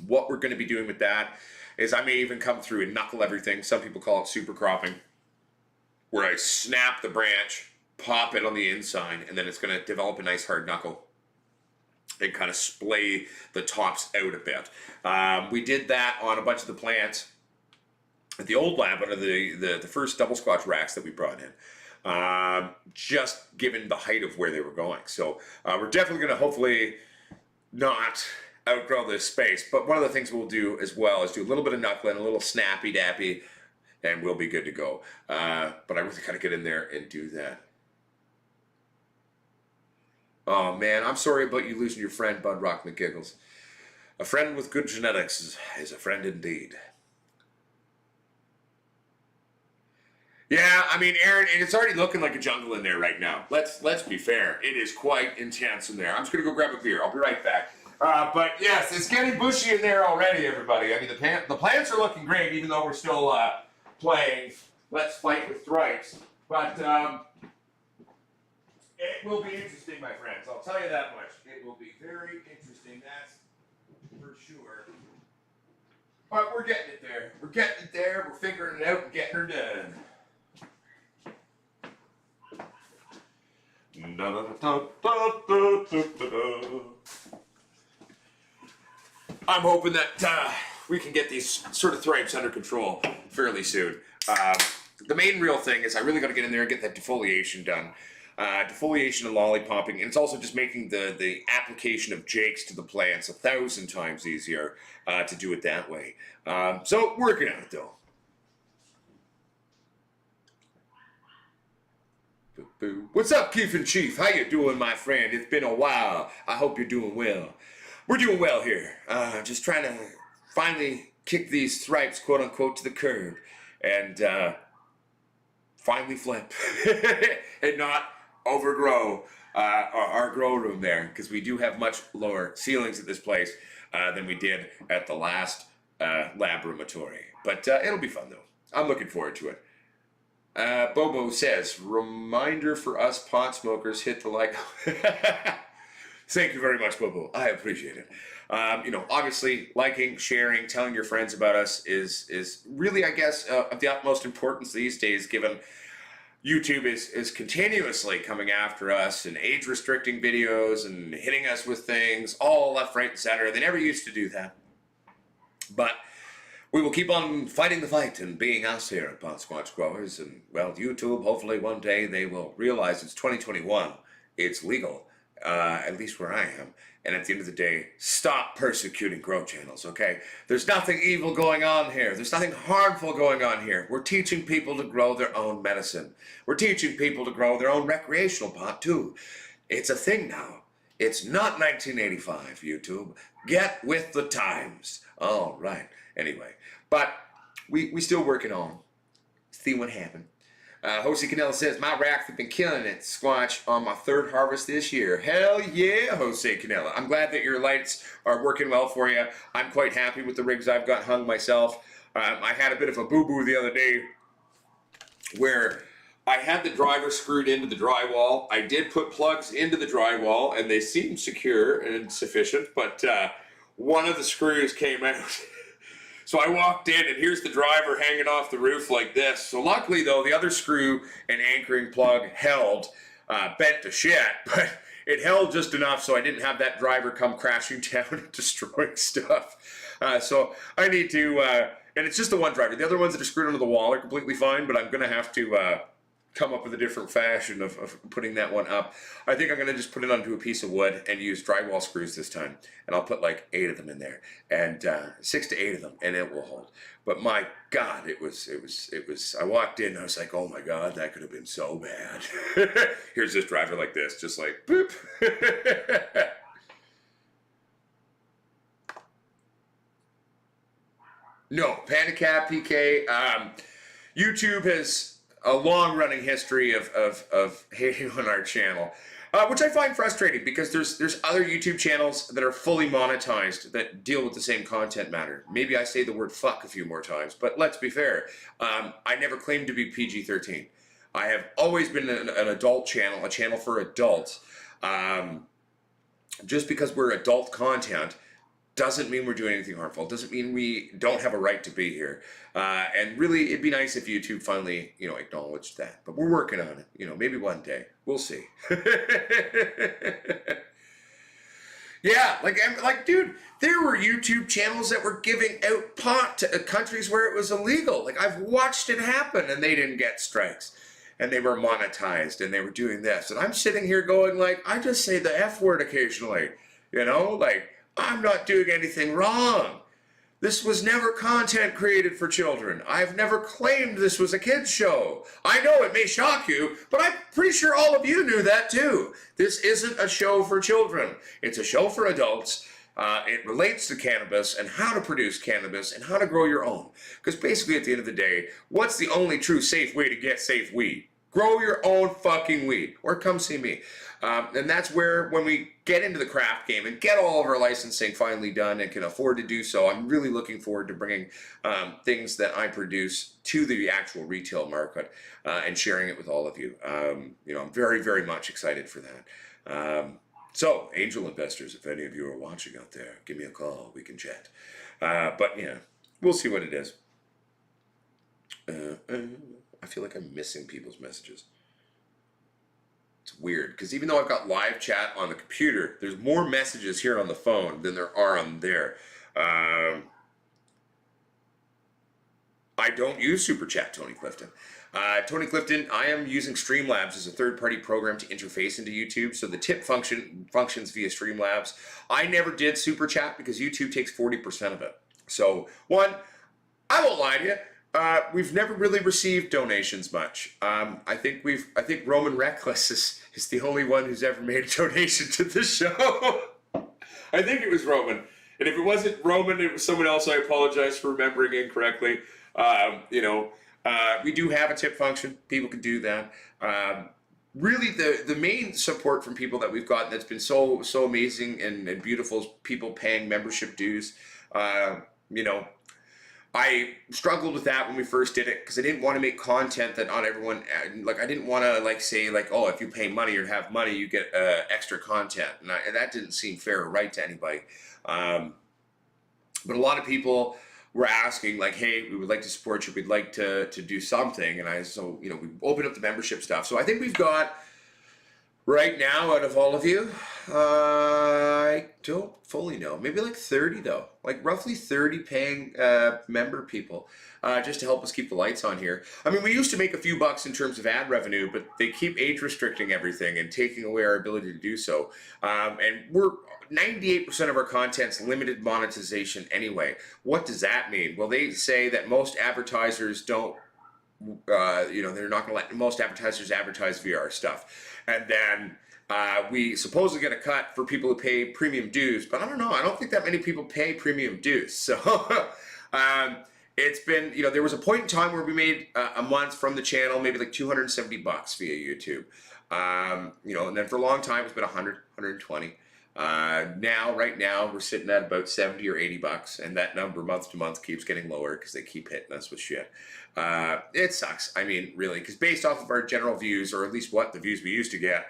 S1: what we're going to be doing with that is I may even come through and knuckle everything. Some people call it super cropping, where I snap the branch, pop it on the inside, and then it's going to develop a nice hard knuckle and kind of splay the tops out a bit. We did that on a bunch of the plants at the old lab under the first double squatch racks that we brought in, just given the height of where they were going. So we're definitely going to hopefully not outgrow this space, but one of the things we'll do as well is do a little bit of knuckling, a little snappy dappy, and we'll be good to go. But I really gotta get in there and do that. Oh man, I'm sorry about you losing your friend, Bud Rock McGiggles. A friend with good genetics is a friend indeed. Yeah, I mean, Aaron, and it's already looking like a jungle in there right now. Let's be fair. It is quite intense in there. I'm just gonna go grab a beer. I'll be right back. But yes, it's getting bushy in there already, everybody. I mean, the plants are looking great, even though we're still playing Let's Fight with Stripes. But it will be interesting, my friends. I'll tell you that much. It will be very interesting, that's for sure. But we're getting it there. We're getting it there. We're figuring it out and getting her done. I'm hoping that we can get these sort of thrips under control fairly soon. The main real thing is I really got to get in there and get that defoliation done. Defoliation and lollipopping, and it's also just making the application of jakes to the plants 1,000 times easier to do it that way. So working on it though. What's up, Keith and Chief? How you doing, my friend? It's been a while. I hope you're doing well. We're doing well here. Just trying to finally kick these stripes, quote unquote, to the curb and finally flip and not overgrow our grow room there, because we do have much lower ceilings at this place than we did at the last laboratory. But it'll be fun though. I'm looking forward to it. Bobo says, reminder for us pot smokers, hit the like. Thank you very much, Bobo. I appreciate it. Obviously, liking, sharing, telling your friends about us is really, I guess, of the utmost importance these days, given YouTube is continuously coming after us and age restricting videos and hitting us with things all left, right, and center. They never used to do that. But we will keep on fighting the fight and being us here at Pot Squatch Growers. And, well, YouTube, hopefully one day they will realize it's 2021. It's legal, at least where I am. And at the end of the day, stop persecuting grow channels, okay? There's nothing evil going on here. There's nothing harmful going on here. We're teaching people to grow their own medicine. We're teaching people to grow their own recreational pot, too. It's a thing now. It's not 1985, YouTube. Get with the times. All right. Anyway, but we still working on. See what happened. Jose Canella says, my racks have been killing it, Squatch, on my third harvest this year. Hell yeah, Jose Canella. I'm glad that your lights are working well for you. I'm quite happy with the rigs I've got hung myself. I had a bit of a boo-boo the other day where I had the driver screwed into the drywall. I did put plugs into the drywall, and they seemed secure and sufficient, but one of the screws came out. So I walked in, and here's the driver hanging off the roof like this. So luckily, though, the other screw and anchoring plug held, bent to shit, but it held just enough so I didn't have that driver come crashing down and destroying stuff. So I need to, and it's just the one driver. The other ones that are screwed onto the wall are completely fine, but I'm going to have to come up with a different fashion of putting that one up. I think I'm going to just put it onto a piece of wood and use drywall screws this time. And I'll put like 8 of them in there, and 6 to 8 of them, and it will hold. But my God, it was, I walked in and I was like, oh my God, that could have been so bad. Here's this driver like this, just like, boop. No, Panda Cat PK, YouTube has a long-running history of hating on our channel, which I find frustrating because there's other YouTube channels that are fully monetized that deal with the same content matter. Maybe I say the word fuck a few more times, but let's be fair. I never claimed to be PG-13. I have always been an adult channel, a channel for adults. Just because we're adult content doesn't mean we're doing anything harmful. It doesn't mean we don't have a right to be here. And really, it'd be nice if YouTube finally, acknowledged that. But we're working on it. Maybe one day. We'll see. Yeah, like, dude, there were YouTube channels that were giving out pot to countries where it was illegal. Like, I've watched it happen, and they didn't get strikes. And they were monetized, and they were doing this. And I'm sitting here going, like, I just say the F word occasionally. Like, I'm not doing anything wrong. This was never content created for children. I've never claimed this was a kid's show. I know it may shock you, but I'm pretty sure all of you knew that too. This isn't a show for children. It's a show for adults. It relates to cannabis and how to produce cannabis and how to grow your own. Because basically at the end of the day, what's the only true safe way to get safe weed? Grow your own fucking weed, or come see me. And that's where, when we get into the craft game and get all of our licensing finally done and can afford to do so, I'm really looking forward to bringing things that I produce to the actual retail market and sharing it with all of you. I'm very, very much excited for that. So, angel investors, if any of you are watching out there, give me a call. We can chat. But, yeah, we'll see what it is. I feel like I'm missing people's messages. It's weird, because even though I've got live chat on the computer, there's more messages here on the phone than there are on there. I don't use Super Chat, Tony Clifton. Tony Clifton, I am using Streamlabs as a third-party program to interface into YouTube, so the tip functions via Streamlabs. I never did Super Chat because YouTube takes 40% of it. So, one, I won't lie to you. We've never really received donations much. I think Roman Reckless is the only one who's ever made a donation to the show. I think it was Roman. And if it wasn't Roman, it was someone else. I apologize for remembering incorrectly. We do have a tip function. People can do that. really the main support from people that we've gotten that's been so amazing and beautiful is people paying membership dues. You know, I struggled with that when we first did it because I didn't want to make content that not everyone like. I didn't want to like say like, oh, if you pay money or have money, you get extra content, and that didn't seem fair or right to anybody. Um, but a lot of people were asking like, hey, we would like to support you, we'd like to do something, and we opened up the membership stuff. So I think we've got right now, out of all of you, I don't fully know. Maybe like 30 though, like roughly 30 paying member people, just to help us keep the lights on here. I mean, we used to make a few bucks in terms of ad revenue, but they keep age restricting everything and taking away our ability to do so. And we're 98% of our content's limited monetization anyway. What does that mean? Well, they say that most advertisers don't they're not going to let most advertisers advertise via our stuff. And then we supposedly get a cut for people who pay premium dues, but I don't know. I don't think that many people pay premium dues. So it's been, there was a point in time where we made a month from the channel, maybe like $270 via YouTube. And then for a long time, it's been 100, 120. Right now, we're sitting at about 70 or $80, and that number month to month keeps getting lower because they keep hitting us with shit. It sucks. I mean, really, because based off of our general views, or at least what the views we used to get,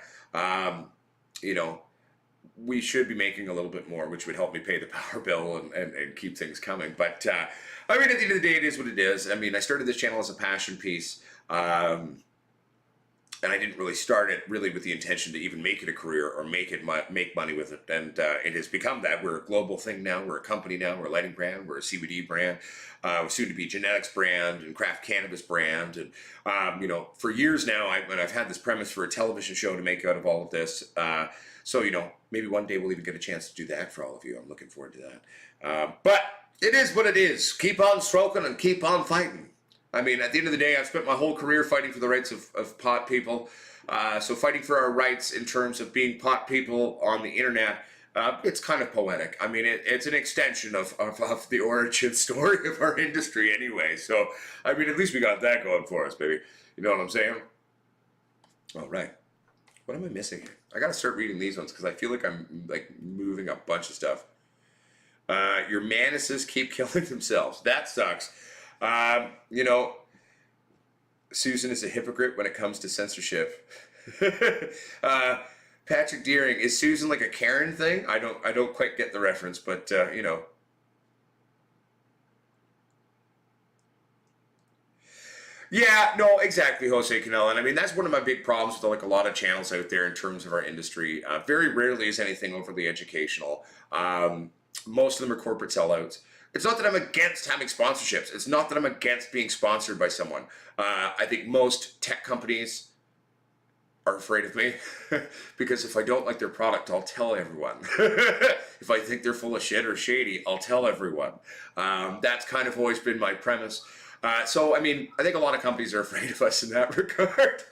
S1: we should be making a little bit more, which would help me pay the power bill and keep things coming. But I mean, at the end of the day, it is what it is. I mean, I started this channel as a passion piece. And I didn't really start it really with the intention to even make it a career or make money with it. And it has become that. We're a global thing now. We're a company now. We're a lighting brand. We're a CBD brand. We're soon to be genetics brand and craft cannabis brand. And for years now, I've had this premise for a television show to make out of all of this. So maybe one day we'll even get a chance to do that for all of you. I'm looking forward to that. But it is what it is. Keep on stroking and keep on fighting. I mean, at the end of the day, I've spent my whole career fighting for the rights of pot people. So fighting for our rights in terms of being pot people on the internet, it's kind of poetic. I mean, it's an extension of the origin story of our industry anyway. So, I mean, at least we got that going for us, baby. You know what I'm saying? All right. What am I missing here? I got to start reading these ones because I feel like I'm like moving a bunch of stuff. Your manuses keep killing themselves. That sucks. Susan is a hypocrite when it comes to censorship. Patrick Deering, is Susan like a Karen thing? I don't quite get the reference, but Yeah, no, exactly, Jose Canella. And I mean, that's one of my big problems with like a lot of channels out there in terms of our industry. Very rarely is anything overly educational. Most of them are corporate sellouts. It's not that I'm against having sponsorships. It's not that I'm against being sponsored by someone. I think most tech companies are afraid of me because if I don't like their product, I'll tell everyone. If I think they're full of shit or shady, I'll tell everyone. That's kind of always been my premise. So, I mean, I think a lot of companies are afraid of us in that regard.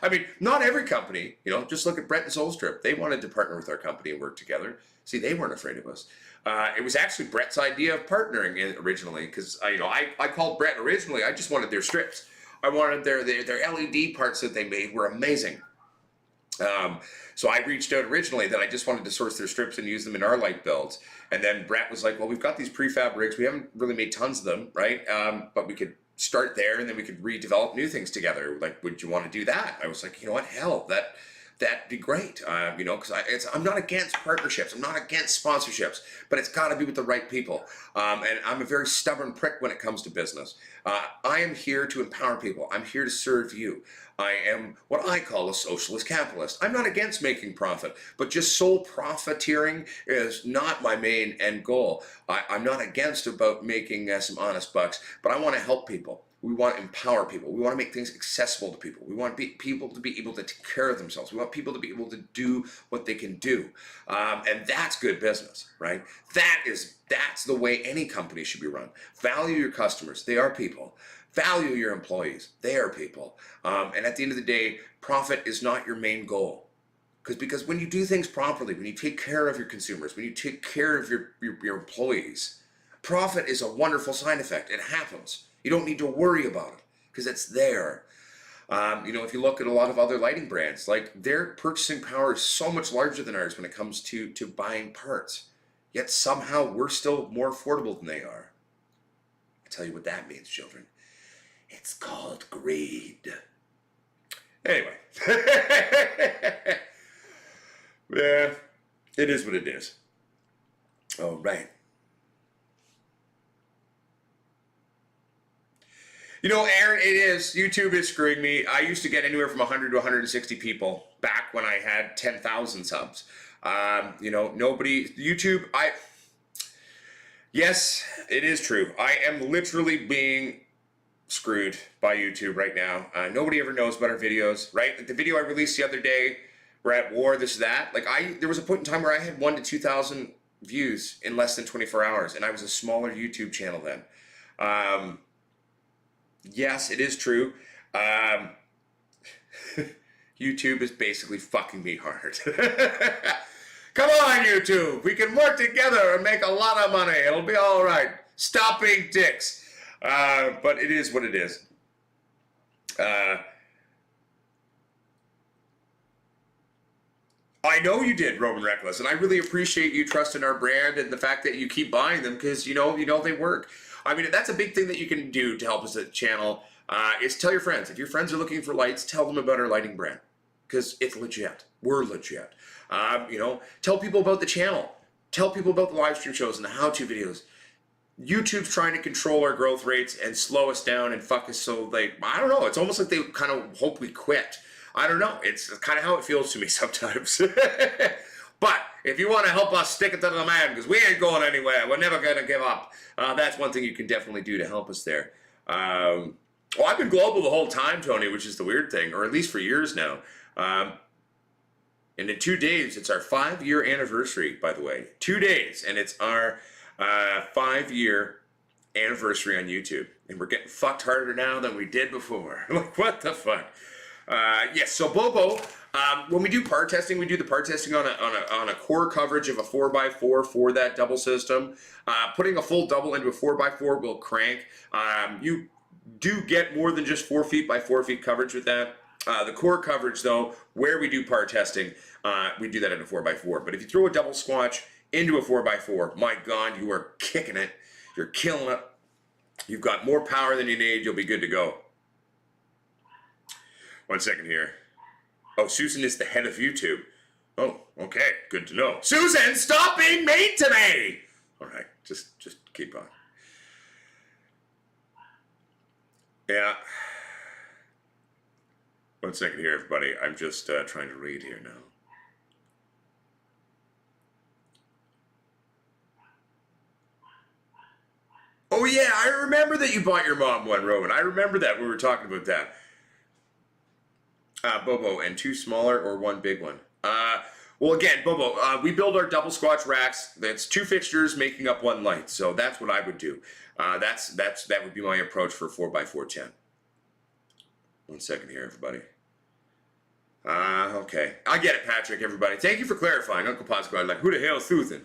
S1: I mean, not every company, just look at Brett and Soulstrip. They wanted to partner with our company and work together. See, they weren't afraid of us. It was actually Brett's idea of partnering originally because, I called Brett originally. I just wanted their strips. I wanted their LED parts that they made were amazing. So I reached out originally that I just wanted to source their strips and use them in our light builds. And then Brett was like, well, we've got these prefab rigs. We haven't really made tons of them, right? But we could start there and then we could redevelop new things together. Like, would you want to do that? I was like, you know what? Hell, that'd be great. Because I'm not against partnerships. I'm not against sponsorships, but it's got to be with the right people. And I'm a very stubborn prick when it comes to business. I am here to empower people. I'm here to serve you. I am what I call a socialist capitalist. I'm not against making profit, but just sole profiteering is not my main end goal. I'm not against about making some honest bucks, but I want to help people. We want to empower people. We want to make things accessible to people. We want people to be able to take care of themselves. We want people to be able to do what they can do. And that's good business, right? That's the way any company should be run. Value your customers. They are people. Value your employees. They are people. And at the end of the day, profit is not your main goal. Because when you do things properly, when you take care of your consumers, when you take care of your employees, profit is a wonderful side effect. It happens. You don't need to worry about it because it's there. If you look at a lot of other lighting brands, like their purchasing power is so much larger than ours when it comes to buying parts. Yet somehow we're still more affordable than they are. I tell you what that means, children. It's called greed. Anyway. Yeah, it is what it is. All right. Aaron, it is. YouTube is screwing me. I used to get anywhere from 100 to 160 people back when I had 10,000 subs. YouTube, yes, it is true. I am literally being screwed by YouTube right now. Nobody ever knows about our videos, right? Like the video I released the other day, we're at war, this, that. Like there was a point in time where I had 1,000 to 2,000 views in less than 24 hours, and I was a smaller YouTube channel then. Yes, it is true. YouTube is basically fucking me hard. Come on, YouTube. We can work together and make a lot of money. It'll be all right. Stop being dicks. But it is what it is. I know you did, Roman Reckless, and I really appreciate you trusting our brand and the fact that you keep buying them because you know they work. I mean, that's a big thing that you can do to help us at the channel, is tell your friends. If your friends are looking for lights, tell them about our lighting brand because it's legit. We're legit. Tell people about the channel. Tell people about the live stream shows and the how-to videos. YouTube's trying to control our growth rates and slow us down and fuck us so, I don't know. It's almost like they kind of hope we quit. I don't know. It's kind of how it feels to me sometimes. But if you want to help us stick it to the man, because we ain't going anywhere, we're never going to give up. That's one thing you can definitely do to help us there. I've been global the whole time, Tony, which is the weird thing, or at least for years now. And in 2 days, it's our 5-year anniversary, by the way. 2 days, and it's our 5-year anniversary on YouTube. And we're getting fucked harder now than we did before. Like, what the fuck? Yes, so Bobo, when we do part testing, we do the part testing on a core coverage of a 4x4 for that double system. Putting a full double into a 4x4 will crank. You do get more than just 4 feet by 4 feet coverage with that. The core coverage, though, where we do part testing, we do that in a 4x4. But if you throw a double squatch into a 4x4, my God, you are kicking it. You're killing it. You've got more power than you need. You'll be good to go. 1 second here. Oh, Susan is the head of YouTube. Oh, okay. Good to know. Susan, stop being mean to me! All right, just keep on. Yeah. 1 second here, everybody. I'm just trying to read here now. Oh, yeah, I remember that you bought your mom one, Rowan. I remember that. We were talking about that. Bobo, and 2 smaller or 1 big one? Well, again, Bobo, we build our double squatch racks. That's 2 fixtures making up 1 light. So that's what I would do. That would be my approach for 4x410. 1 second here, everybody. Okay. I get it, Patrick, everybody. Thank you for clarifying. Uncle Posco, like, who the hell is Susan?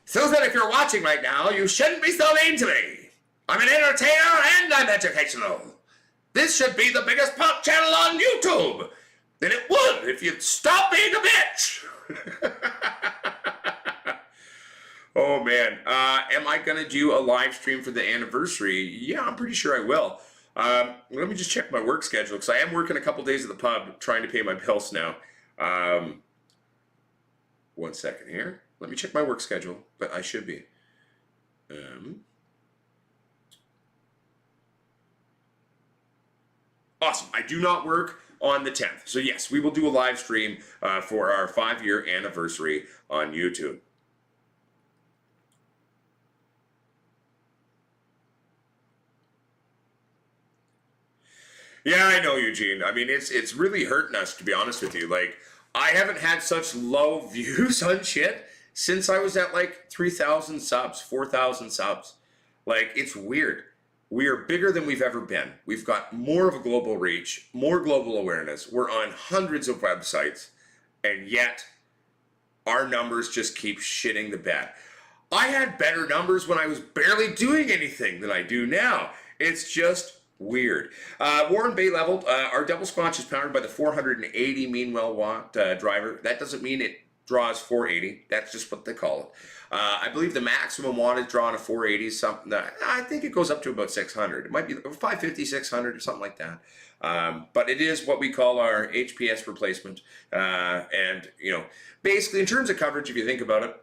S1: Susan, if you're watching right now, you shouldn't be so mean to me. I'm an entertainer and I'm educational. This should be the biggest pop channel on YouTube. And it would if you'd stop being a bitch. Oh, man. Am I going to do a live stream for the anniversary? Yeah, I'm pretty sure I will. Let me just check my work schedule, because I am working a couple days at the pub trying to pay my bills now. 1 second here. Let me check my work schedule, but I should be. Awesome. I do not work on the 10th. So yes, we will do a live stream for our 5-year anniversary on YouTube. Yeah, I know, Eugene. I mean, it's really hurting us, to be honest with you. Like, I haven't had such low views on shit since I was at like 3,000 subs, 4,000 subs. Like, it's weird. We are bigger than we've ever been. We've got more of a global reach, more global awareness. We're on hundreds of websites, and yet our numbers just keep shitting the bed. I had better numbers when I was barely doing anything than I do now. It's just Weird. Warren Bay leveled. Our double squatch is powered by the 480 Meanwell watt driver. That doesn't mean it draws 480. That's just what they call it. I believe the maximum wattage drawn of 480 is something that I think it goes up to about 600. It might be 550, 600 or something like that. But it is what we call our HPS replacement. And, you know, basically in terms of coverage, if you think about it,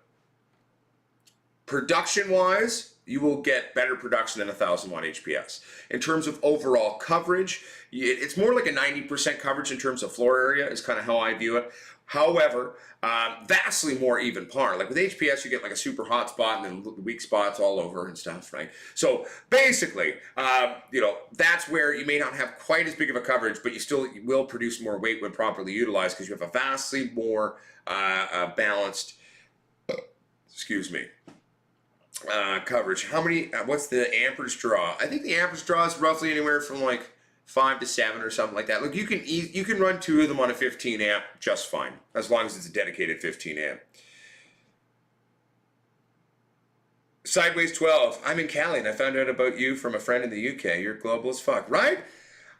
S1: production-wise, you will get better production than a 1,000 watt HPS. In terms of overall coverage, it's more like a 90% coverage in terms of floor area is kind of how I view it. However, vastly more even par. Like with HPS, you get like a super hot spot and then weak spots all over and stuff, right? So basically, you know, that's where you may not have quite as big of a coverage, but you will produce more weight when properly utilized because you have a vastly more balanced, excuse me, coverage. How many, what's the amperage draw? I think the amperage draw is roughly anywhere from like 5 to 7 or something like that. Look, you can run 2 of them on a 15 amp just fine, as long as it's a dedicated 15 amp. Sideways 12. I'm in Cali and I found out about you from a friend in the UK. You're global as fuck, right?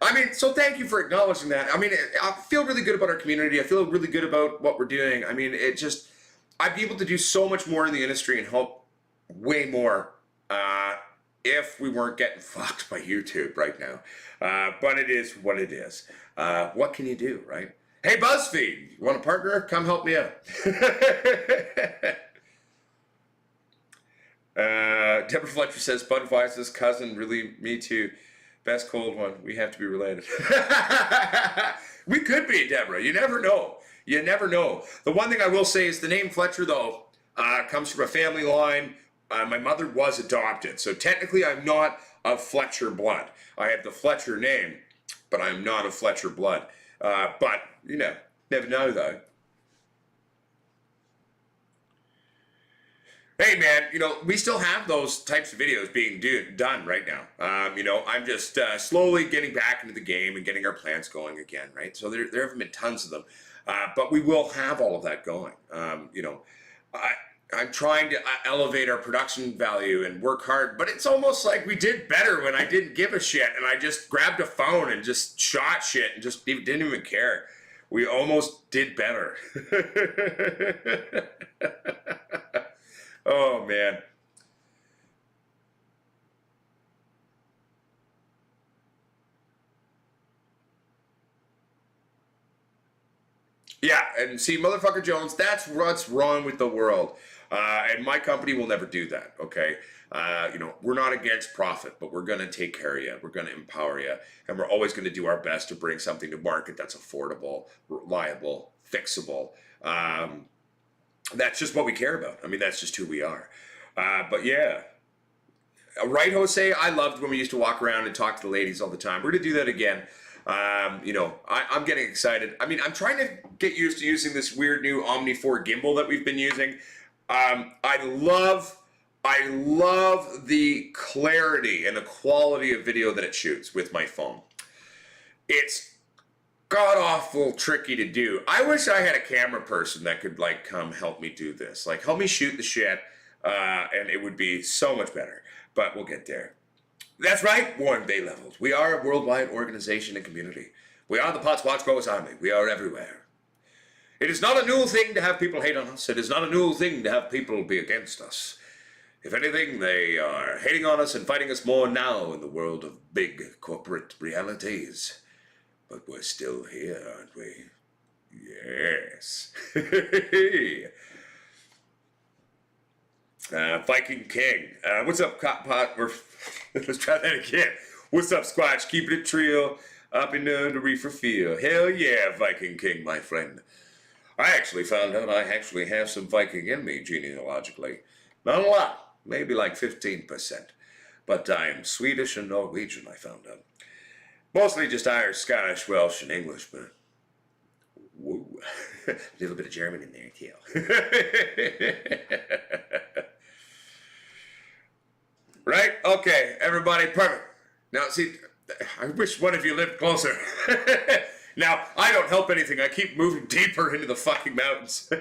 S1: I mean, so thank you for acknowledging that. I mean, I feel really good about our community. I feel really good about what we're doing. I mean, it just, I'd be able to do so much more in the industry and help way more if we weren't getting fucked by YouTube right now. But it is what it is. What can you do, right? Hey, BuzzFeed, you want a partner? Come help me out. Deborah Fletcher says, Budweiser's cousin, really, me too. Best cold one. We have to be related. We could be, Deborah. You never know. You never know. The one thing I will say is the name Fletcher, though, comes from a family line. My mother was adopted, so technically I'm not of Fletcher blood. I have the Fletcher name, but I'm not of Fletcher blood. But, you know, never know, though. Hey, man, you know, we still have those types of videos being done right now. You know, I'm just slowly getting back into the game and getting our plants going again, right? So there haven't been tons of them, but we will have all of that going. You know, I'm trying to elevate our production value and work hard, but it's almost like we did better when I didn't give a shit and I just grabbed a phone and just shot shit and just didn't even care. We almost did better. Oh, man. Yeah, and see, motherfucker Jones, that's what's wrong with the world. And my company will never do that, okay? You know, we're not against profit, but we're going to take care of you. We're going to empower you. And we're always going to do our best to bring something to market that's affordable, reliable, fixable. That's just what we care about. I mean, that's just who we are. But yeah. Right, Jose? I loved when we used to walk around and talk to the ladies all the time. We're going to do that again. You know, I'm getting excited. I mean, I'm trying to get used to using this weird new Omni 4 gimbal that we've been using. I love the clarity and the quality of video that it shoots with my phone. It's god-awful tricky to do. I wish I had a camera person that could, like, come help me do this. Like, help me shoot the shit, and it would be so much better. But we'll get there. That's right, Warren Bay Levels. We are a worldwide organization and community. We are the Pots Watch Growers Army. We are everywhere. It is not a new thing to have people hate on us. It is not a new thing to have people be against us. If anything, they are hating on us and fighting us more now in the world of big corporate realities. But we're still here, aren't we? Yes. Viking King. What's up, Pot? Let's try that again. What's up, Squatch? Keeping it trio up in the reefer field. Hell yeah, Viking King, my friend. I actually found out I actually have some Viking in me genealogically. Not a lot, maybe like 15%. But I am Swedish and Norwegian, I found out. Mostly just Irish, Scottish, Welsh, and English, but woo. A little bit of German in there, too. Right? Okay, everybody, perfect. Now, see, I wish one of you lived closer. Now, I don't help anything. I keep moving deeper into the fucking mountains.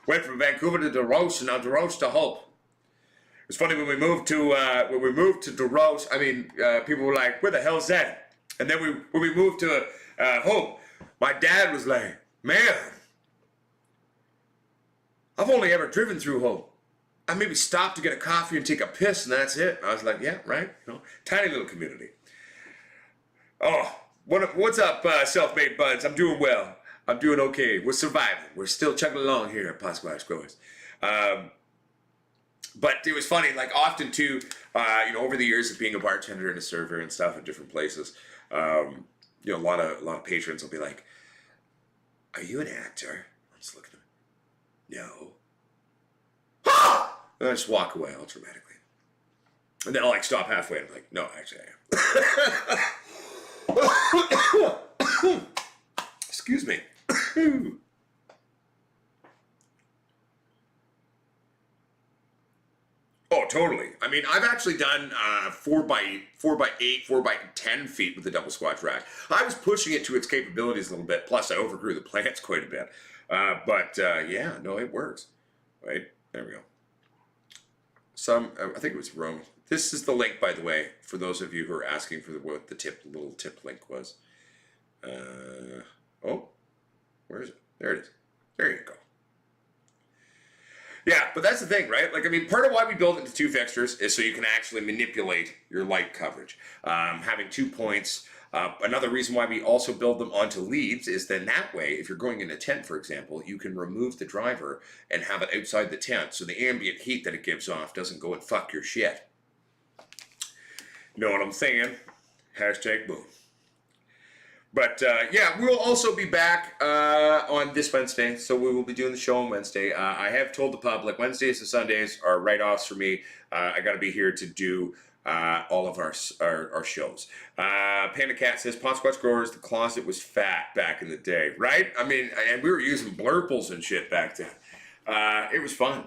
S1: Went from Vancouver to DeRoche, and now DeRoche to Hope. It's funny when we moved to DeRose. I mean, people were like, "Where the hell's that?" And then when we moved to home, my dad was like, "Man, I've only ever driven through home. I maybe stopped to get a coffee and take a piss, and that's it." I was like, "Yeah, right. You know, tiny little community." Oh, what's up, self-made buds? I'm doing well. I'm doing okay. We're surviving. We're still chugging along here at Posquash Growers. But it was funny, like often too, over the years of being a bartender and a server and stuff at different places, a lot of patrons will be like, "Are you an actor?" I'm just looking at them. No. And I just walk away all dramatically. And then I'll like stop halfway and I'm like, "No, actually I am." Excuse me. Oh, totally. I mean, I've actually done 4x8, 4x10 feet with the double squatch rack. I was pushing it to its capabilities a little bit. Plus, I overgrew the plants quite a bit. Yeah, no, it works. Right there we go. I think it was Rome. This is the link, by the way, for those of you who are asking for what the little tip link was. Oh, where is it? There it is. There you go. Yeah, but that's the thing, right? Like, I mean, part of why we build it into two fixtures is so you can actually manipulate your light coverage. Having 2 points. Another reason why we also build them onto leads is then that way, if you're going in a tent, for example, you can remove the driver and have it outside the tent so the ambient heat that it gives off doesn't go and fuck your shit. Know what I'm saying? Hashtag boom. But yeah, we'll also be back on this Wednesday, so we will be doing the show on Wednesday. I have told the public Wednesdays and Sundays are write-offs for me. I got to be here to do all of our shows. Panda Cat says, "Potsquatch Growers, the closet was fat back in the day," right? I mean, and we were using blurples and shit back then. It was fun.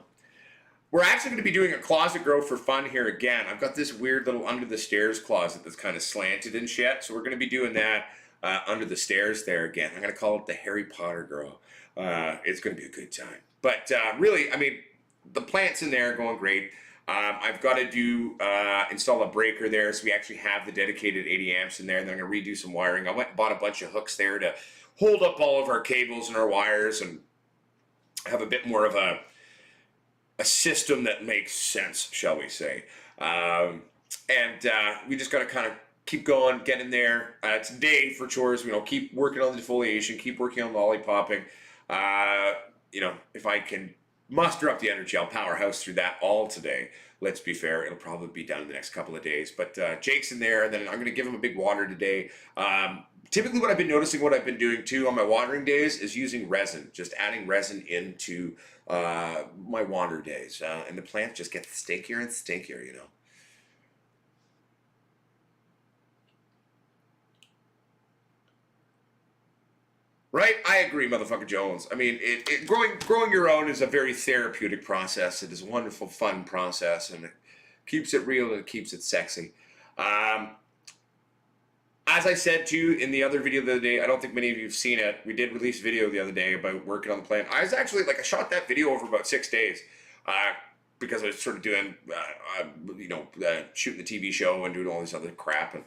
S1: We're actually going to be doing a closet grow for fun here again. I've got this weird little under the stairs closet that's kind of slanted and shit, so we're going to be doing that. Under the stairs there again. I'm going to call it the Harry Potter grow. It's going to be a good time. But really, I mean, the plants in there are going great. I've got to install a breaker there, so we actually have the dedicated 80 amps in there. And then I'm going to redo some wiring. I went and bought a bunch of hooks there to hold up all of our cables and our wires and have a bit more of a system that makes sense, shall we say. We just got to kind of keep going, get in there. Today for chores, keep working on the defoliation, keep working on lollipopping. If I can muster up the energy, I'll powerhouse through that all today. Let's be fair, it'll probably be done in the next couple of days. But Jake's in there, and then I'm going to give him a big water today. Typically what I've been noticing, what I've been doing too on my watering days is using resin, just adding resin into my water days. And the plant just gets stinkier and stinkier, Right? I agree, motherfucker Jones. I mean, growing your own is a very therapeutic process. It is a wonderful, fun process, and it keeps it real and it keeps it sexy. As I said to you in the other video the other day, I don't think many of you have seen it. We did release a video the other day about working on the plant. I was actually, I shot that video over about 6 days because I was sort of doing, shooting the TV show and doing all this other crap.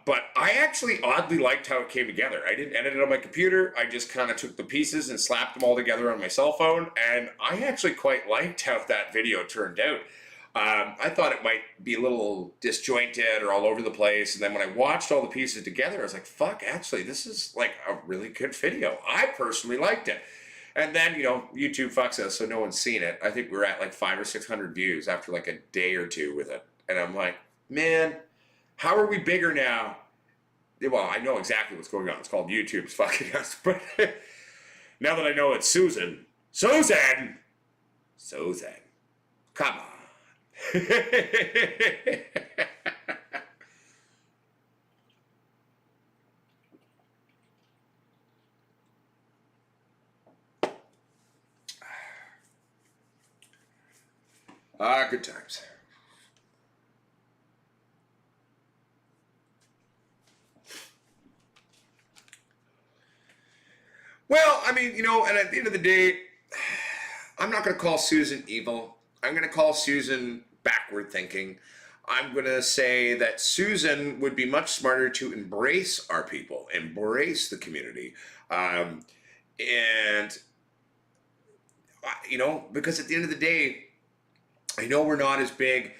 S1: But I actually oddly liked how it came together. I didn't edit it on my computer. I just kind of took the pieces and slapped them all together on my cell phone. And I actually quite liked how that video turned out. I thought it might be a little disjointed or all over the place. And then when I watched all the pieces together, I was like, fuck, actually, this is like a really good video. I personally liked it. And then, YouTube fucks us, so no one's seen it. I think we're at like 500 or 600 views after like a day or two with it. And I'm like, man, how are we bigger now? Well, I know exactly what's going on. It's called YouTube's fucking us. But now that I know it's Susan, come on. Good times. Well, I mean, and at the end of the day, I'm not going to call Susan evil. I'm going to call Susan backward thinking. I'm going to say that Susan would be much smarter to embrace our people, embrace the community. And, because at the end of the day, I know we're not as big.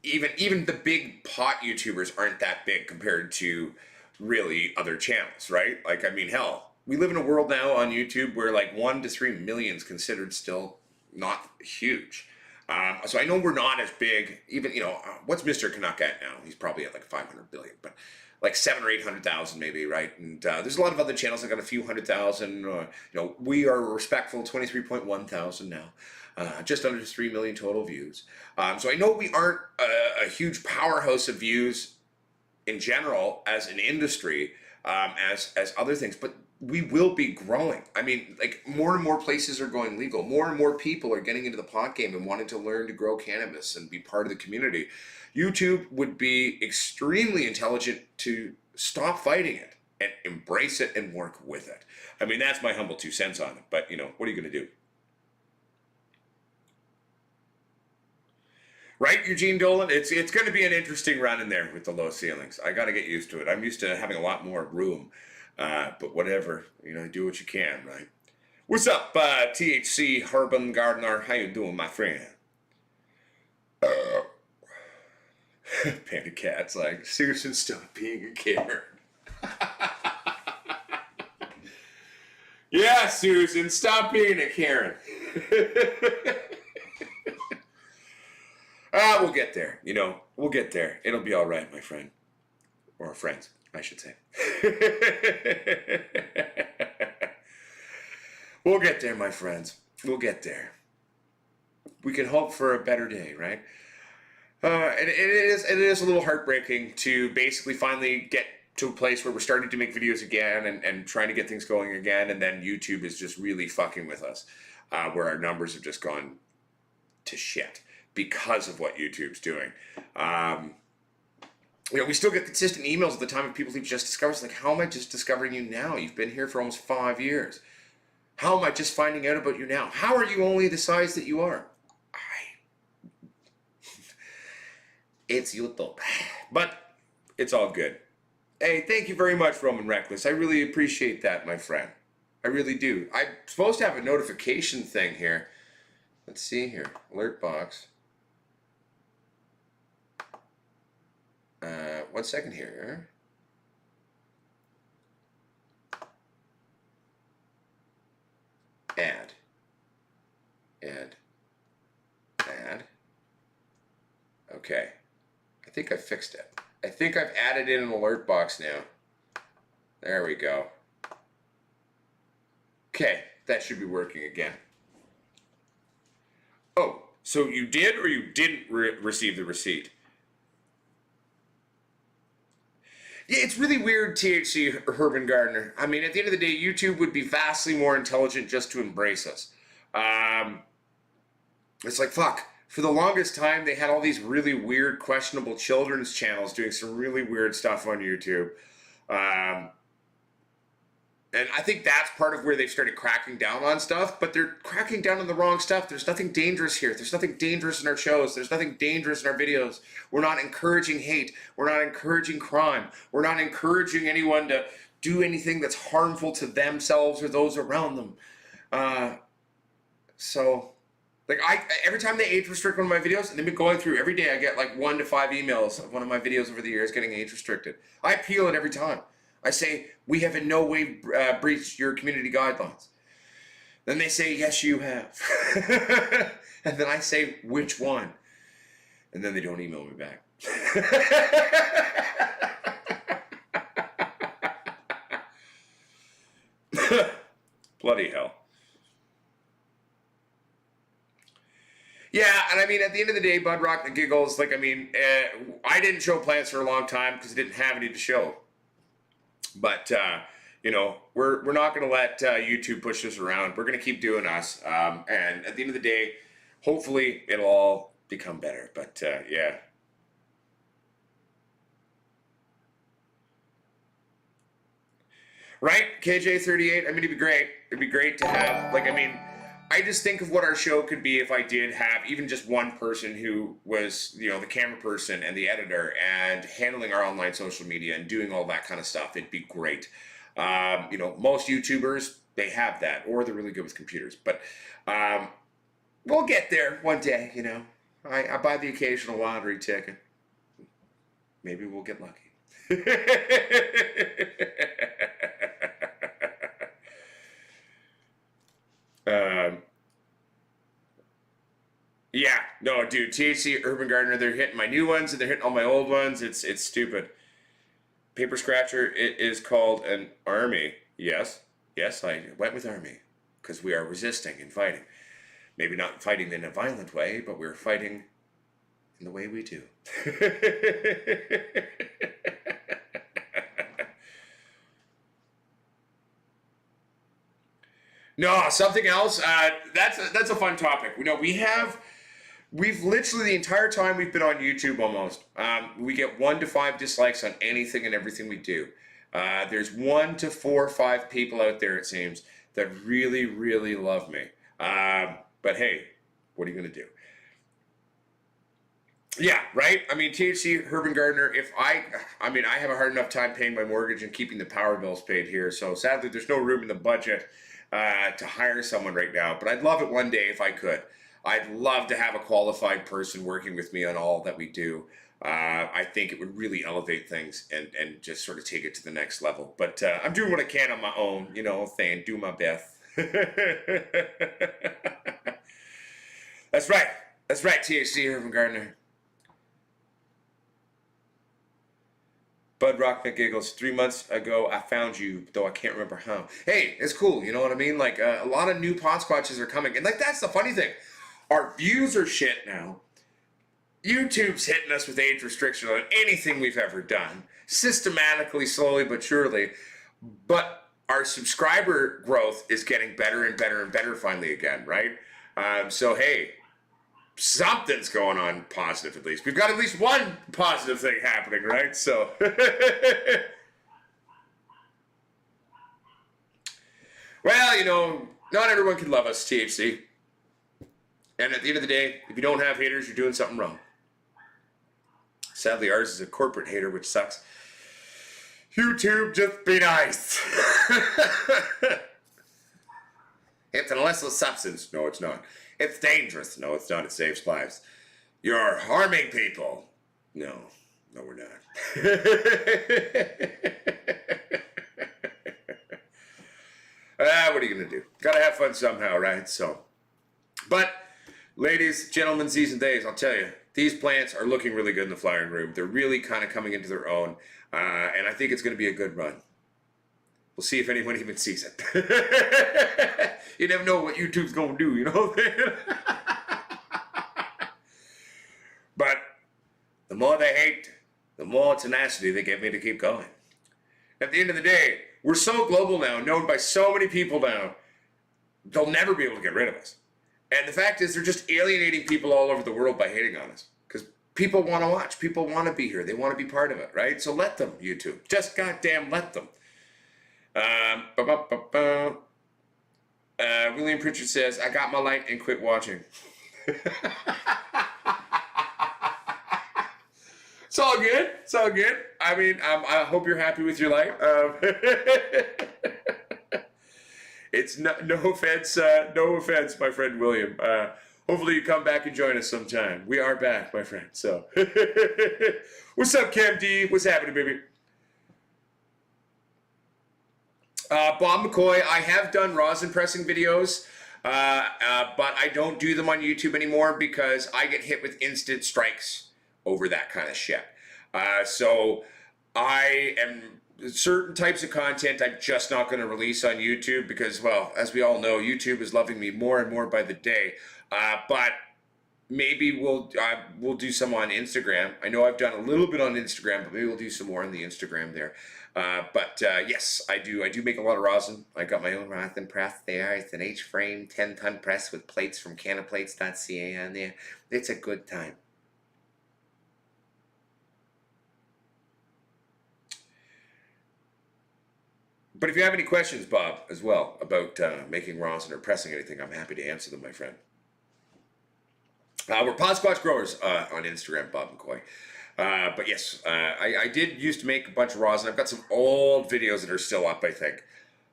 S1: Even the big pot YouTubers aren't that big compared to really other channels, right? Like, I mean, hell, we live in a world now on YouTube where like 1 to 3 million is considered still not huge. So I know we're not as big. Even what's Mr. Canuck at now? He's probably at like 500 billion, but like 700,000 or 800,000 maybe, right? And there's a lot of other channels that got a few 100,000. We are respectful, 23.1 thousand now. Just under 3 million total views. So I know we aren't a huge powerhouse of views in general as an industry, as other things, but we will be growing. I mean, like, more and more places are going legal. More and more people are getting into the pot game and wanting to learn to grow cannabis and be part of the community. YouTube would be extremely intelligent to stop fighting it and embrace it and work with it. I mean, that's my humble 2 cents on it, but what are you going to do? Right, Eugene Dolan? It's going to be an interesting run in there with the low ceilings. I got to get used to it. I'm used to having a lot more room. But whatever, do what you can, right? What's up, THC Urban Gardener? How you doing, my friend? Panda Cat's like, Susan, stop being a Karen. Yeah, Susan, stop being a Karen. We'll get there, we'll get there. It'll be all right, my friend. Or friends, I should say. We'll get there, my friends. We'll get there. We can hope for a better day, right? And it is a little heartbreaking to basically finally get to a place where we're starting to make videos again and trying to get things going again, and then YouTube is just really fucking with us, where our numbers have just gone to shit because of what YouTube's doing. We still get consistent emails at the time of people who just discovered us. Like, how am I just discovering you now? You've been here for almost 5 years. How am I just finding out about you now? How are you only the size that you are? It's YouTube. But it's all good. Hey, thank you very much, Roman Reckless. I really appreciate that, my friend. I really do. I'm supposed to have a notification thing here. Let's see here. Alert box. 1 second here. Add. Okay. I think I fixed it. I think I've added in an alert box now. There we go. Okay, that should be working again. Oh, so you did or you didn't receive the receipt? Yeah, it's really weird, THC Urban Gardener. I mean, at the end of the day, YouTube would be vastly more intelligent just to embrace us. It's like, fuck. For the longest time, they had all these really weird, questionable children's channels doing some really weird stuff on YouTube. And I think that's part of where they've started cracking down on stuff, but they're cracking down on the wrong stuff. There's nothing dangerous here. There's nothing dangerous in our shows. There's nothing dangerous in our videos. We're not encouraging hate. We're not encouraging crime. We're not encouraging anyone to do anything that's harmful to themselves or those around them. Like, every time they age restrict one of my videos, and they've been going through every day, I get like 1 to 5 emails of one of my videos over the years getting age restricted. I appeal it every time. I say, we have in no way breached your community guidelines. Then they say, yes, you have. And then I say, which one? And then they don't email me back. Bloody hell. Yeah, and I mean, at the end of the day, Bud Rock the Giggles, like, I mean, I didn't show plants for a long time because I didn't have any to show. But, we're not going to let YouTube push us around. We're going to keep doing us. And at the end of the day, hopefully it'll all become better. But, yeah. Right? KJ38, I mean, it'd be great. It'd be great to have, like, I mean, I just think of what our show could be if I did have even just one person who was, you know, the camera person and the editor and handling our online social media and doing all that kind of stuff. It'd be great. You know, most YouTubers, they have that, or they're really good with computers. But we'll get there one day, you know. I buy the occasional lottery ticket. Maybe we'll get lucky. um, yeah, no, dude. THC, Urban Gardener, they're hitting my new ones and they're hitting all my old ones. It's stupid. Paper Scratcher, it is called an army. Yes, yes, I went with army because we are resisting and fighting. Maybe not fighting in a violent way, but we're fighting in the way we do. No, something else. That's a fun topic. You know, we've literally the entire time we've been on YouTube almost. We get 1 to 5 dislikes on anything and everything we do. There's 1 to 4 or 5 people out there, it seems, that really, really love me. But hey, what are you gonna do? Yeah, right. I mean, THC, Urban Gardener. I mean, I have a hard enough time paying my mortgage and keeping the power bills paid here. So sadly, there's no room in the budget to hire someone right now. But I'd love it one day if I could. I'd love to have a qualified person working with me on all that we do. I think it would really elevate things and just sort of take it to the next level. But I'm doing what I can on my own, you know, saying do my best. That's right. That's right, THC, Urban Gardener. Bud Rock McGiggles, 3 months ago I found you, though I can't remember how. Hey, it's cool, you know what I mean? Like, a lot of new pod squatches are coming. And, like, that's the funny thing. Our views are shit now. YouTube's hitting us with age restriction on anything we've ever done. Systematically, slowly but surely. But our subscriber growth is getting better and better and better finally again, right? So, hey, something's going on positive at least. We've got at least one positive thing happening, right? So, well, you know, not everyone can love us, THC. And at the end of the day, if you don't have haters, you're doing something wrong. Sadly, ours is a corporate hater, which sucks. YouTube, just be nice. It's an illicit substance. No, it's not. It's dangerous. No, it's not. It saves lives. You're harming people. No, no, we're not. What are you going to do? Gotta have fun somehow, right? So, but, ladies, gentlemen, Z's and days, I'll tell you, these plants are looking really good in the flowering room. They're really kind of coming into their own, and I think it's going to be a good run. We'll see if anyone even sees it. You never know what YouTube's going to do, you know? But the more they hate, the more tenacity they get me to keep going. At the end of the day, we're so global now, known by so many people now, they'll never be able to get rid of us. And the fact is, they're just alienating people all over the world by hating on us. Because people want to watch. People want to be here. They want to be part of it, right? So let them, YouTube. Just goddamn let them. William Pritchard says, I got my light and quit watching. It's all good. It's all good. I mean, I hope you're happy with your life. It's no offense, my friend William. Hopefully you come back and join us sometime. We are back, my friend. So, what's up, Cam D? What's happening, baby? Bob McCoy, I have done rosin pressing videos, but I don't do them on YouTube anymore because I get hit with instant strikes over that kind of shit. So I am certain types of content I'm just not going to release on YouTube because, well, as we all know, YouTube is loving me more and more by the day. But maybe we'll do some on Instagram. I know I've done a little bit on Instagram, but maybe we'll do some more on the Instagram there. But yes, I do make a lot of rosin. I got my own rosin press there. It's an H-frame 10-ton press with plates from cannaplates.ca on there. It's a good time. But if you have any questions, Bob, as well, about making rosin or pressing anything, I'm happy to answer them, my friend. We're Pod Squatch Growers on Instagram, Bob McCoy. But yes, I did used to make a bunch of rosin. I've got some old videos that are still up, I think,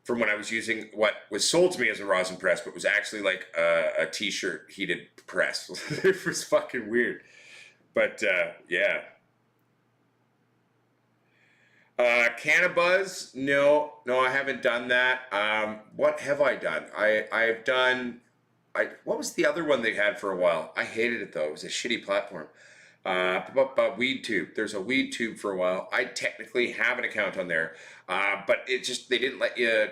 S1: from when I was using what was sold to me as a rosin press, but was actually like a t-shirt heated press. It was fucking weird. But yeah. Cannabis? No, I haven't done that. What have I done? I've done. What was the other one they had for a while? I hated it though. It was a shitty platform. Weed Tube. There's a Weed Tube for a while. I technically have an account on there, but it just they didn't let you.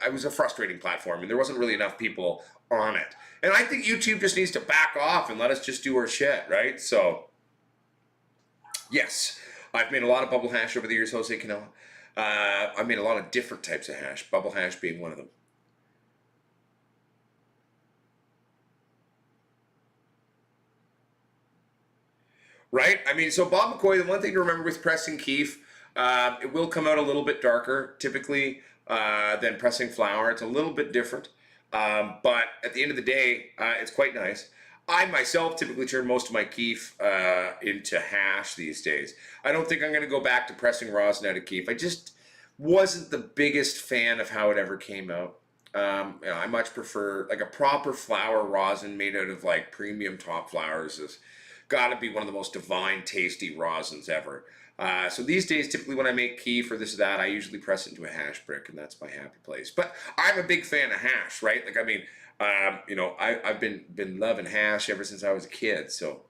S1: I was a frustrating platform, and there wasn't really enough people on it. And I think YouTube just needs to back off and let us just do our shit, right? So, yes, I've made a lot of bubble hash over the years, Jose Canoa. I've made a lot of different types of hash, bubble hash being one of them. Right? I mean, so Bob McCoy, the one thing to remember with pressing keef, it will come out a little bit darker, typically, than pressing flower. It's a little bit different. But at the end of the day, it's quite nice. I myself typically turn most of my keef into hash these days. I don't think I'm going to go back to pressing rosin out of keef. I just wasn't the biggest fan of how it ever came out. I much prefer like a proper flower rosin made out of like premium top flowers is got to be one of the most divine, tasty rosins ever. So these days, typically when I make keef or this or that, I usually press it into a hash brick, and that's my happy place. But I'm a big fan of hash, right? Like, I mean, I've been loving hash ever since I was a kid. So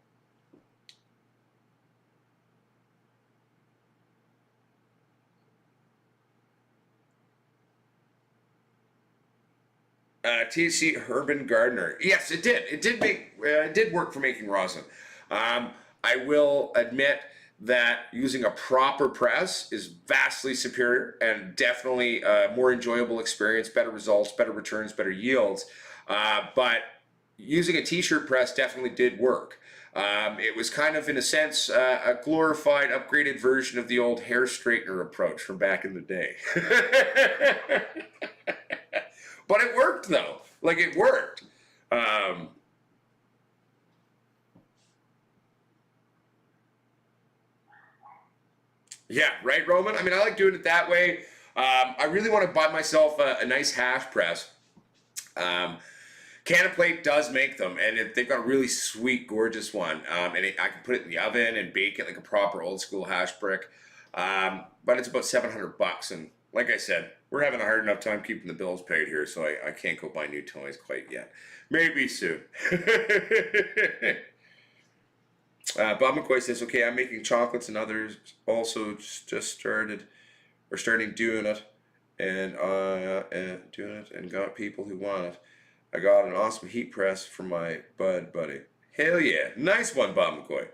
S1: THC Urban Gardener. Yes, it did. It did work for making rosin. I will admit that using a proper press is vastly superior and definitely a more enjoyable experience, better results, better returns, better yields. But using a t-shirt press definitely did work. It was kind of, in a sense, a glorified, upgraded version of the old hair straightener approach from back in the day. But it worked, though. Like, it worked. Yeah, right, Roman? I mean, I like doing it that way. I really want to buy myself a nice hash press. Canaplate does make them, and they've got a really sweet, gorgeous one. I can put it in the oven and bake it like a proper old school hash brick. But it's about $700, and like I said, we're having a hard enough time keeping the bills paid here, so I can't go buy new toys quite yet. Maybe soon. Bob McCoy says, okay, I'm making chocolates and others also just started or starting doing it and got people who want it. I got an awesome heat press for my bud buddy. Hell yeah. Nice one, Bob McCoy.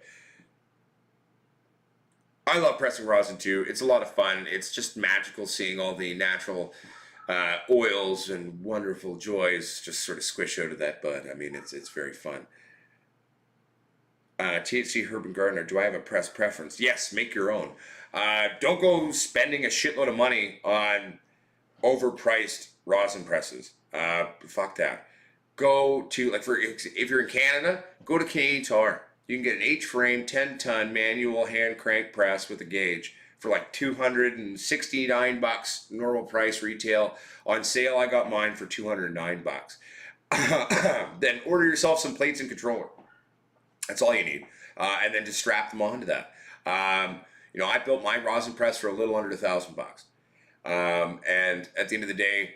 S1: I love pressing rosin too. It's a lot of fun. It's just magical seeing all the natural oils and wonderful joys just sort of squish out of that bud. I mean, it's very fun. THC Urban Gardener, do I have a press preference? Yes, make your own. Don't go spending a shitload of money on overpriced rosin presses. Fuck that. Go to, like, if you're in Canada, go to Canadian Tar. You can get an H-frame 10-ton manual hand crank press with a gauge for like $269 normal price retail. On sale, I got mine for $209. Then order yourself some plates and controller. That's all you need. And then just strap them onto that. I built my rosin press for a little under $1,000. And at the end of the day,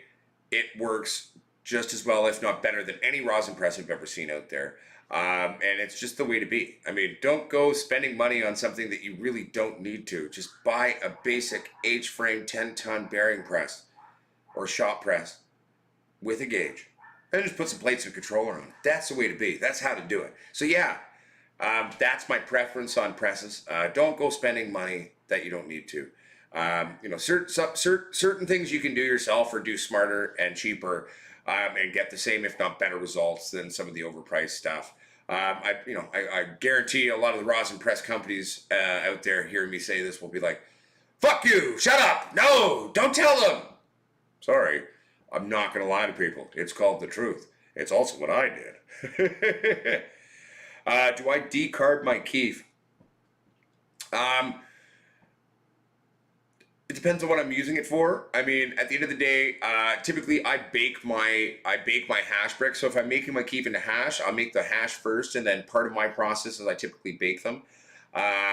S1: it works just as well, if not better, than any rosin press I've ever seen out there. And it's just the way to be. I mean, don't go spending money on something that you really don't need to. Just buy a basic H-frame 10-ton bearing press or shop press with a gauge. And just put some plates and controller on it. That's the way to be. That's how to do it. So yeah, that's my preference on presses. Don't go spending money that you don't need to. Certain things you can do yourself or do smarter and cheaper and get the same, if not better, results than some of the overpriced stuff. I guarantee a lot of the rosin press companies out there hearing me say this will be like, "Fuck you! Shut up! No, don't tell them." Sorry. I'm not going to lie to people. It's called the truth. It's also what I did. Do I decarb my keef? It depends on what I'm using it for. I mean, at the end of the day, typically I bake my hash bricks. So if I'm making my keef into hash, I'll make the hash first, and then part of my process is I typically bake them.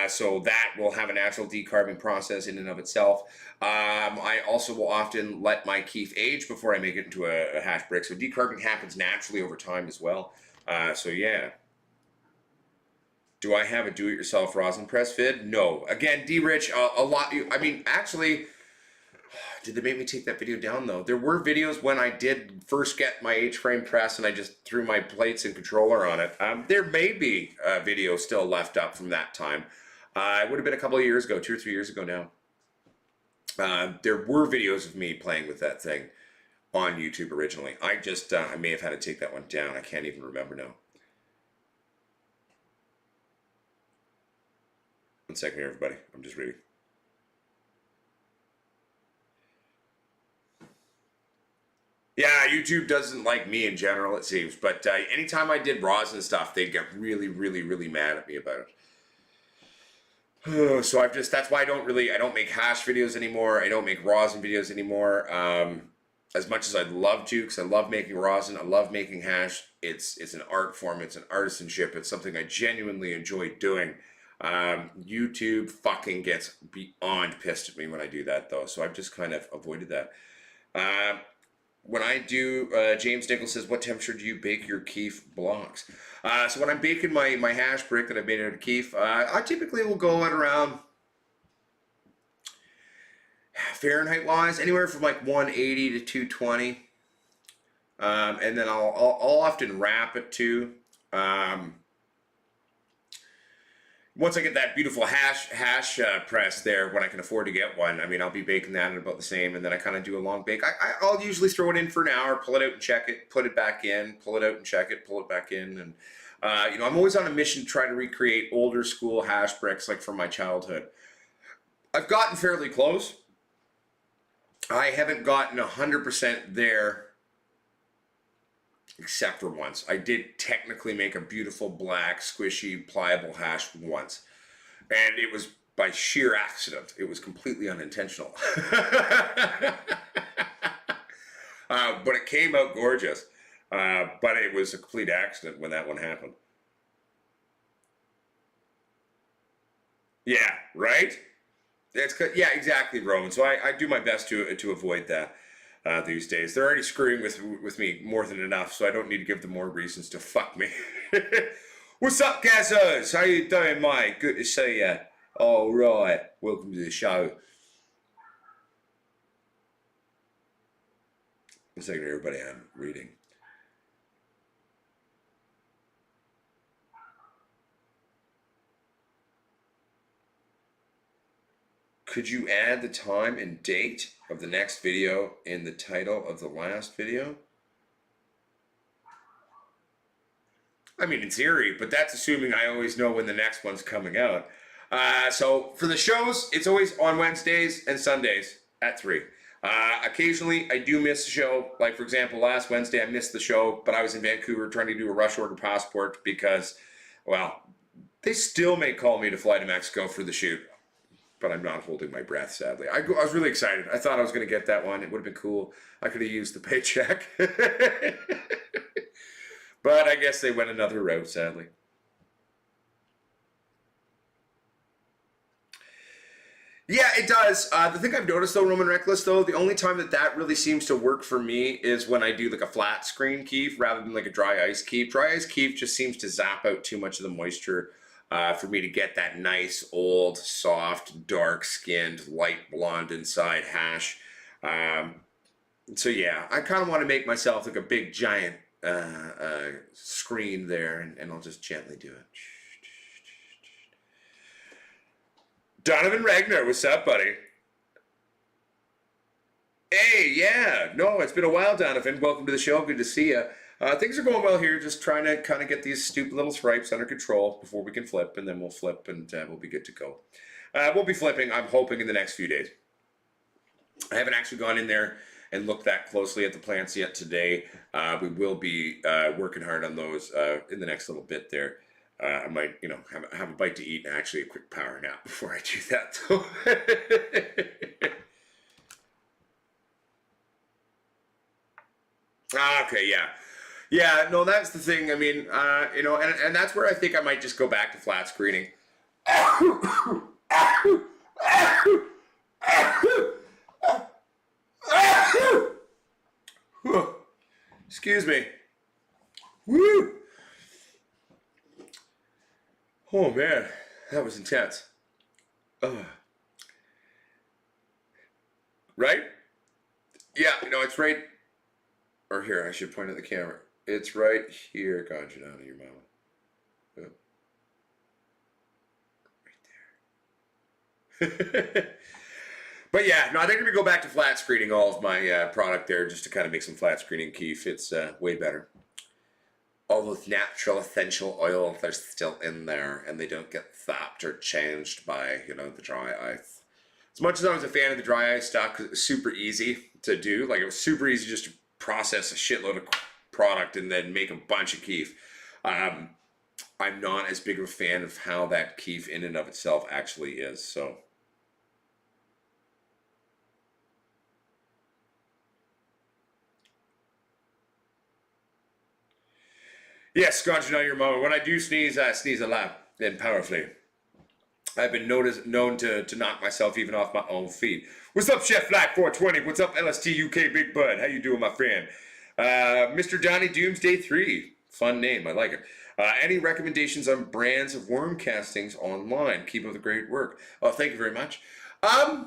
S1: So that will have a natural decarbing process in and of itself. I also will often let my keef age before I make it into a hash brick. So decarbing happens naturally over time as well. So yeah. Do I have a do-it-yourself rosin press vid? No. Again, D-Rich, a lot. I mean, actually, did they make me take that video down though? There were videos when I did first get my H-frame press and I just threw my plates and controller on it. There may be a video still left up from that time. It would have been a couple of years ago, 2 or 3 years ago now. There were videos of me playing with that thing on YouTube originally. I just, I may have had to take that one down. I can't even remember now. One second here, everybody. I'm just reading. Yeah, YouTube doesn't like me in general, it seems. But anytime I did rosin stuff, they'd get really, really, really mad at me about it. So that's why I don't make hash videos anymore. I don't make rosin videos anymore. As much as I'd love to, because I love making rosin, I love making hash. It's an art form. It's an artisanship. It's something I genuinely enjoy doing. YouTube fucking gets beyond pissed at me when I do that though, so I've just kind of avoided that. When I do, James Nichols says, what temperature do you bake your keef blocks? So when I'm baking my hash brick that I've made out of keef, I typically will go at around, Fahrenheit wise, anywhere from like 180 to 220. And then I'll often wrap it too. Once I get that beautiful hash press there, when I can afford to get one, I mean, I'll be baking that at about the same, and then I kind of do a long bake. I'll usually throw it in for an hour, pull it out and check it, put it back in, pull it out and check it, pull it back in, and you know, I'm always on a mission to try to recreate older school hash bricks like from my childhood. I've gotten fairly close. I haven't gotten 100% there, except for once. I did technically make a beautiful black, squishy, pliable hash once. And it was by sheer accident. It was completely unintentional. But it came out gorgeous. But it was a complete accident when that one happened. Yeah, right? Yeah, exactly, Roman. So I do my best to avoid that. These days. They're already screwing with me more than enough, so I don't need to give them more reasons to fuck me. What's up, Gazzos? How you doing, mate? Good to see ya. All right, welcome to the show. One second, everybody. I'm reading. Could you add the time and date of the next video in the title of the last video? I mean, in theory, but that's assuming I always know when the next one's coming out. So for the shows, it's always on Wednesdays and Sundays at 3. Occasionally, I do miss a show. Like, for example, last Wednesday, I missed the show, but I was in Vancouver trying to do a rush order passport because, well, they still may call me to fly to Mexico for the shoot. But I'm not holding my breath, sadly. I was really excited. I thought I was going to get that one. It would have been cool. I could have used the paycheck. But I guess they went another route, sadly. Yeah, it does. The thing I've noticed, though, Roman Reckless, though, the only time that really seems to work for me is when I do like a flat screen keef rather than like a dry ice keef. Dry ice keef just seems to zap out too much of the moisture. For me to get that nice, old, soft, dark-skinned, light blonde inside hash. So yeah, I kind of want to make myself like a big, giant screen there, and I'll just gently do it. Donovan Ragnar, what's up, buddy? Hey, yeah. No, it's been a while, Donovan. Welcome to the show. Good to see you. Things are going well here, just trying to kind of get these stupid little stripes under control before we can flip, and then we'll flip and we'll be good to go. We'll be flipping, I'm hoping, in the next few days. I haven't actually gone in there and looked that closely at the plants yet today. We will be working hard on those in the next little bit there. I might, have a bite to eat and actually a quick power nap before I do that. So okay, yeah. Yeah, no, that's the thing. I mean, and that's where I think I might just go back to flat screening. Excuse me. Woo! Oh man, that was intense. Right? Yeah, it's right. Or here, I should point at the camera. It's right here. God, you're down to your mama. Yep. Right there. But yeah, no, I think I'm gonna go back to flat screening all of my product there just to kind of make some flat screening keef. It's way better. All those natural essential oils are still in there, and they don't get zapped or changed by the dry ice. As much as I was a fan of the dry ice stuff, because it was super easy to do, like it was super easy just to process a shitload of product and then make a bunch of keef. I'm not as big of a fan of how that keef in and of itself actually is. So. Yes, God, you know your mama. When I do sneeze, I sneeze a lot and powerfully. I've been known to knock myself even off my own feet. What's up, Chef Black 420? What's up, LST UK Big Bud? How you doing, my friend? Mr. Johnny Doomsday 3. Fun name, I like it. Any recommendations on brands of worm castings online? Keep up the great work. Oh, thank you very much. I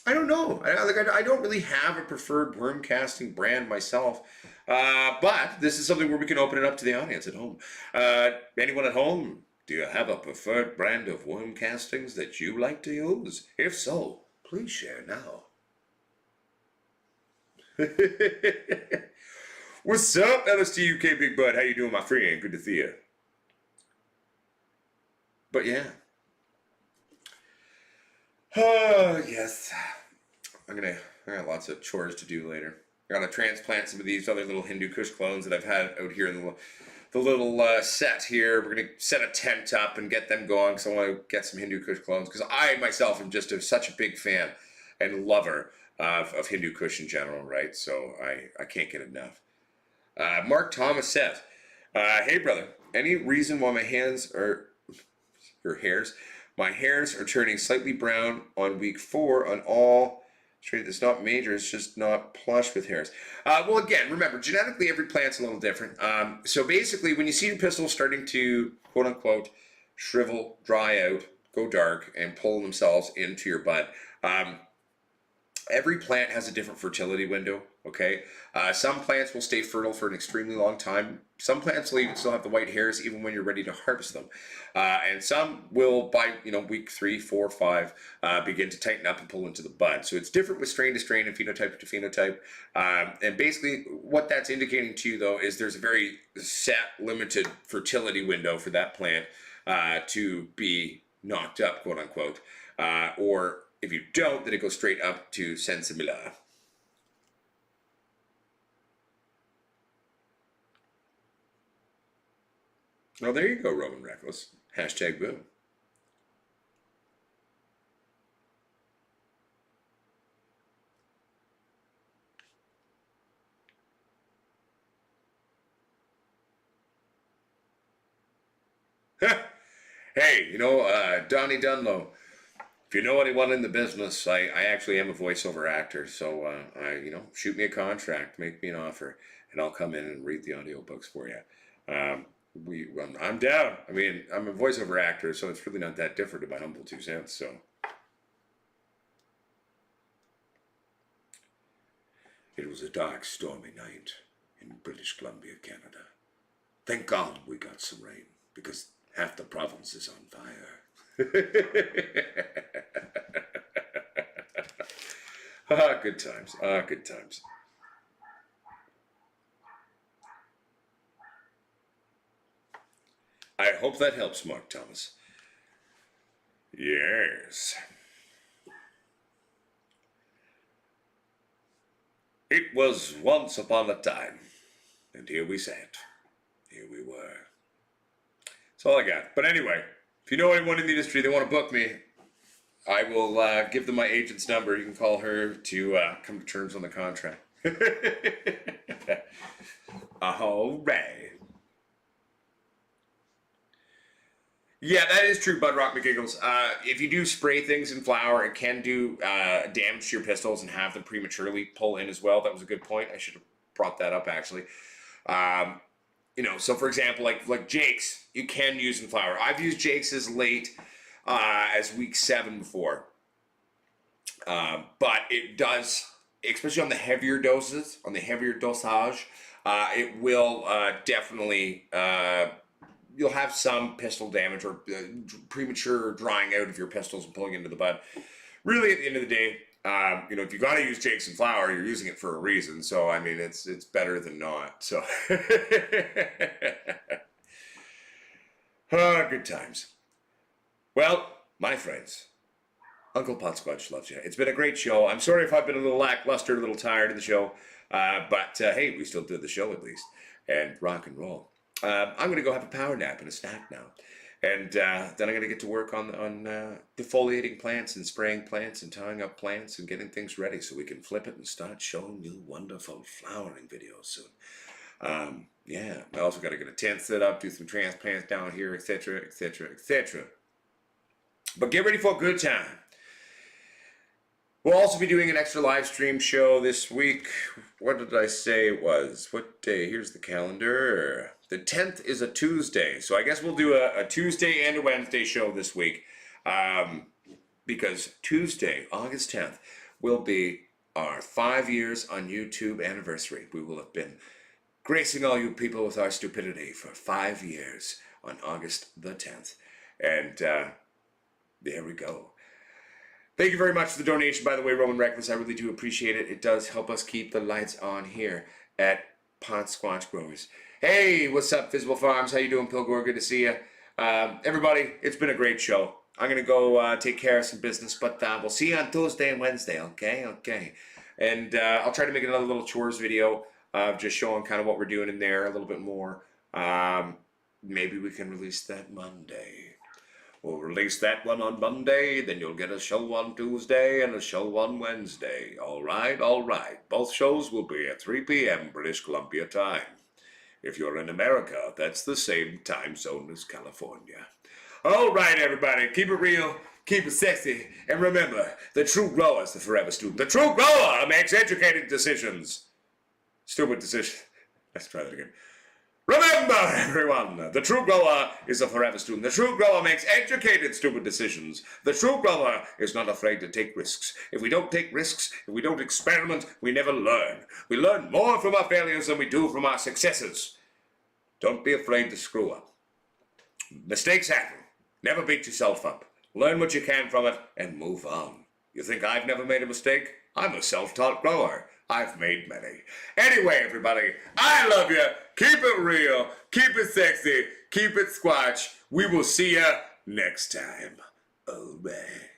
S1: don't know. I don't really have a preferred worm casting brand myself. But this is something where we can open it up to the audience at home. Anyone at home, do you have a preferred brand of worm castings that you like to use? If so, please share now. What's up, LST UK Big Bud? How you doing, my friend? Good to see you. But yeah. Oh, yes. I got lots of chores to do later. I gotta transplant some of these other little Hindu Kush clones that I've had out here in the little set here. We're gonna set a tent up and get them going because I want to get some Hindu Kush clones because I myself am just such a big fan and lover of Hindu Kush in general, right? So I can't get enough. Mark Thomas says, "Hey brother, any reason why my hairs are turning slightly brown on week 4 on all straight? It's not major, it's just not plush with hairs." Well, again, remember, genetically every plant's a little different. So basically, when you see your pistils starting to, quote unquote, shrivel, dry out, go dark, and pull themselves into your bud, every plant has a different fertility window, okay? Some plants will stay fertile for an extremely long time. Some plants will even still have the white hairs even when you're ready to harvest them. And some will, by week 3, 4, 5, begin to tighten up and pull into the bud. So it's different with strain to strain and phenotype to phenotype. And basically what that's indicating to you, though, is there's a very set, limited fertility window for that plant to be knocked up, quote unquote, or if you don't, then it goes straight up to sensibila. Oh, there you go, Roman Reckless. Hashtag boom. Hey, Donnie Dunlow. If you know anyone in the business, I actually am a voiceover actor, so shoot me a contract, make me an offer, and I'll come in and read the audiobooks for you. I'm down. I mean, I'm a voiceover actor, so it's really not that different in my humble 2 cents. So it was a dark, stormy night in British Columbia, Canada. Thank God we got some rain because half the province is on fire. Good times. Good times. I hope that helps, Mark Thomas. Yes. It was once upon a time, and here we sat. Here we were. That's all I got. But anyway, if you know anyone in the industry, they want to book me, I will give them my agent's number. You can call her to come to terms on the contract. All right. Yeah, that is true, Bud Rock McGiggles. If you do spray things in flower, it can do damage to your pistols and have them prematurely pull in as well. That was a good point. I should have brought that up, actually. So for example, like Jake's, you can use in flower. I've used Jake's as late as week 7 before. But it does, especially on the heavier doses, on the heavier dosage, it will definitely... you'll have some pistol damage or premature drying out of your pistols and pulling into the bud. Really, at the end of the day, if you got to use Jake's and flower, you're using it for a reason. So, I mean, it's better than not. So, good times. Well, my friends, Uncle Potsquatch loves you. It's been a great show. I'm sorry if I've been a little lackluster, a little tired of the show. But hey, we still did the show at least. And rock and roll. I'm going to go have a power nap and a snack now. And then I'm going to get to work on defoliating plants and spraying plants and tying up plants and getting things ready so we can flip it and start showing you wonderful flowering videos soon. Yeah, I also got to get a tent set up, do some transplants down here, etc., etc., etc. But get ready for a good time. We'll also be doing an extra live stream show this week. What did I say it was? What day? Here's the calendar. The 10th is a Tuesday. So I guess we'll do a Tuesday and a Wednesday show this week. Because Tuesday, August 10th, will be our 5 years on YouTube anniversary. We will have been gracing all you people with our stupidity for 5 years on August the 10th. And there we go. Thank you very much for the donation, by the way, Roman Reckless. I really do appreciate it. It does help us keep the lights on here at Potsquatch Growers. Hey, what's up, Visible Farms? How you doing, Pilgor? Good to see you. Everybody, it's been a great show. I'm going to go take care of some business, but we'll see you on Tuesday and Wednesday, okay? Okay. And I'll try to make another little chores video just showing kind of what we're doing in there a little bit more. Maybe we can release that Monday. We'll release that one on Monday, then you'll get a show on Tuesday and a show on Wednesday. All right, all right. Both shows will be at 3 p.m. British Columbia time. If you're in America, that's the same time zone as California. All right, everybody, keep it real, keep it sexy, and remember, the true grower is the forever student. The true grower makes educated decisions. Stupid decisions. Let's try that again. Remember, everyone, the true grower is a forever student. The true grower makes educated, stupid decisions. The true grower is not afraid to take risks. If we don't take risks, if we don't experiment, we never learn. We learn more from our failures than we do from our successes. Don't be afraid to screw up. Mistakes happen. Never beat yourself up. Learn what you can from it and move on. You think I've never made a mistake? I'm a self-taught grower. I've made many. Anyway, everybody, I love you. Keep it real. Keep it sexy. Keep it squatch. We will see you next time. All right.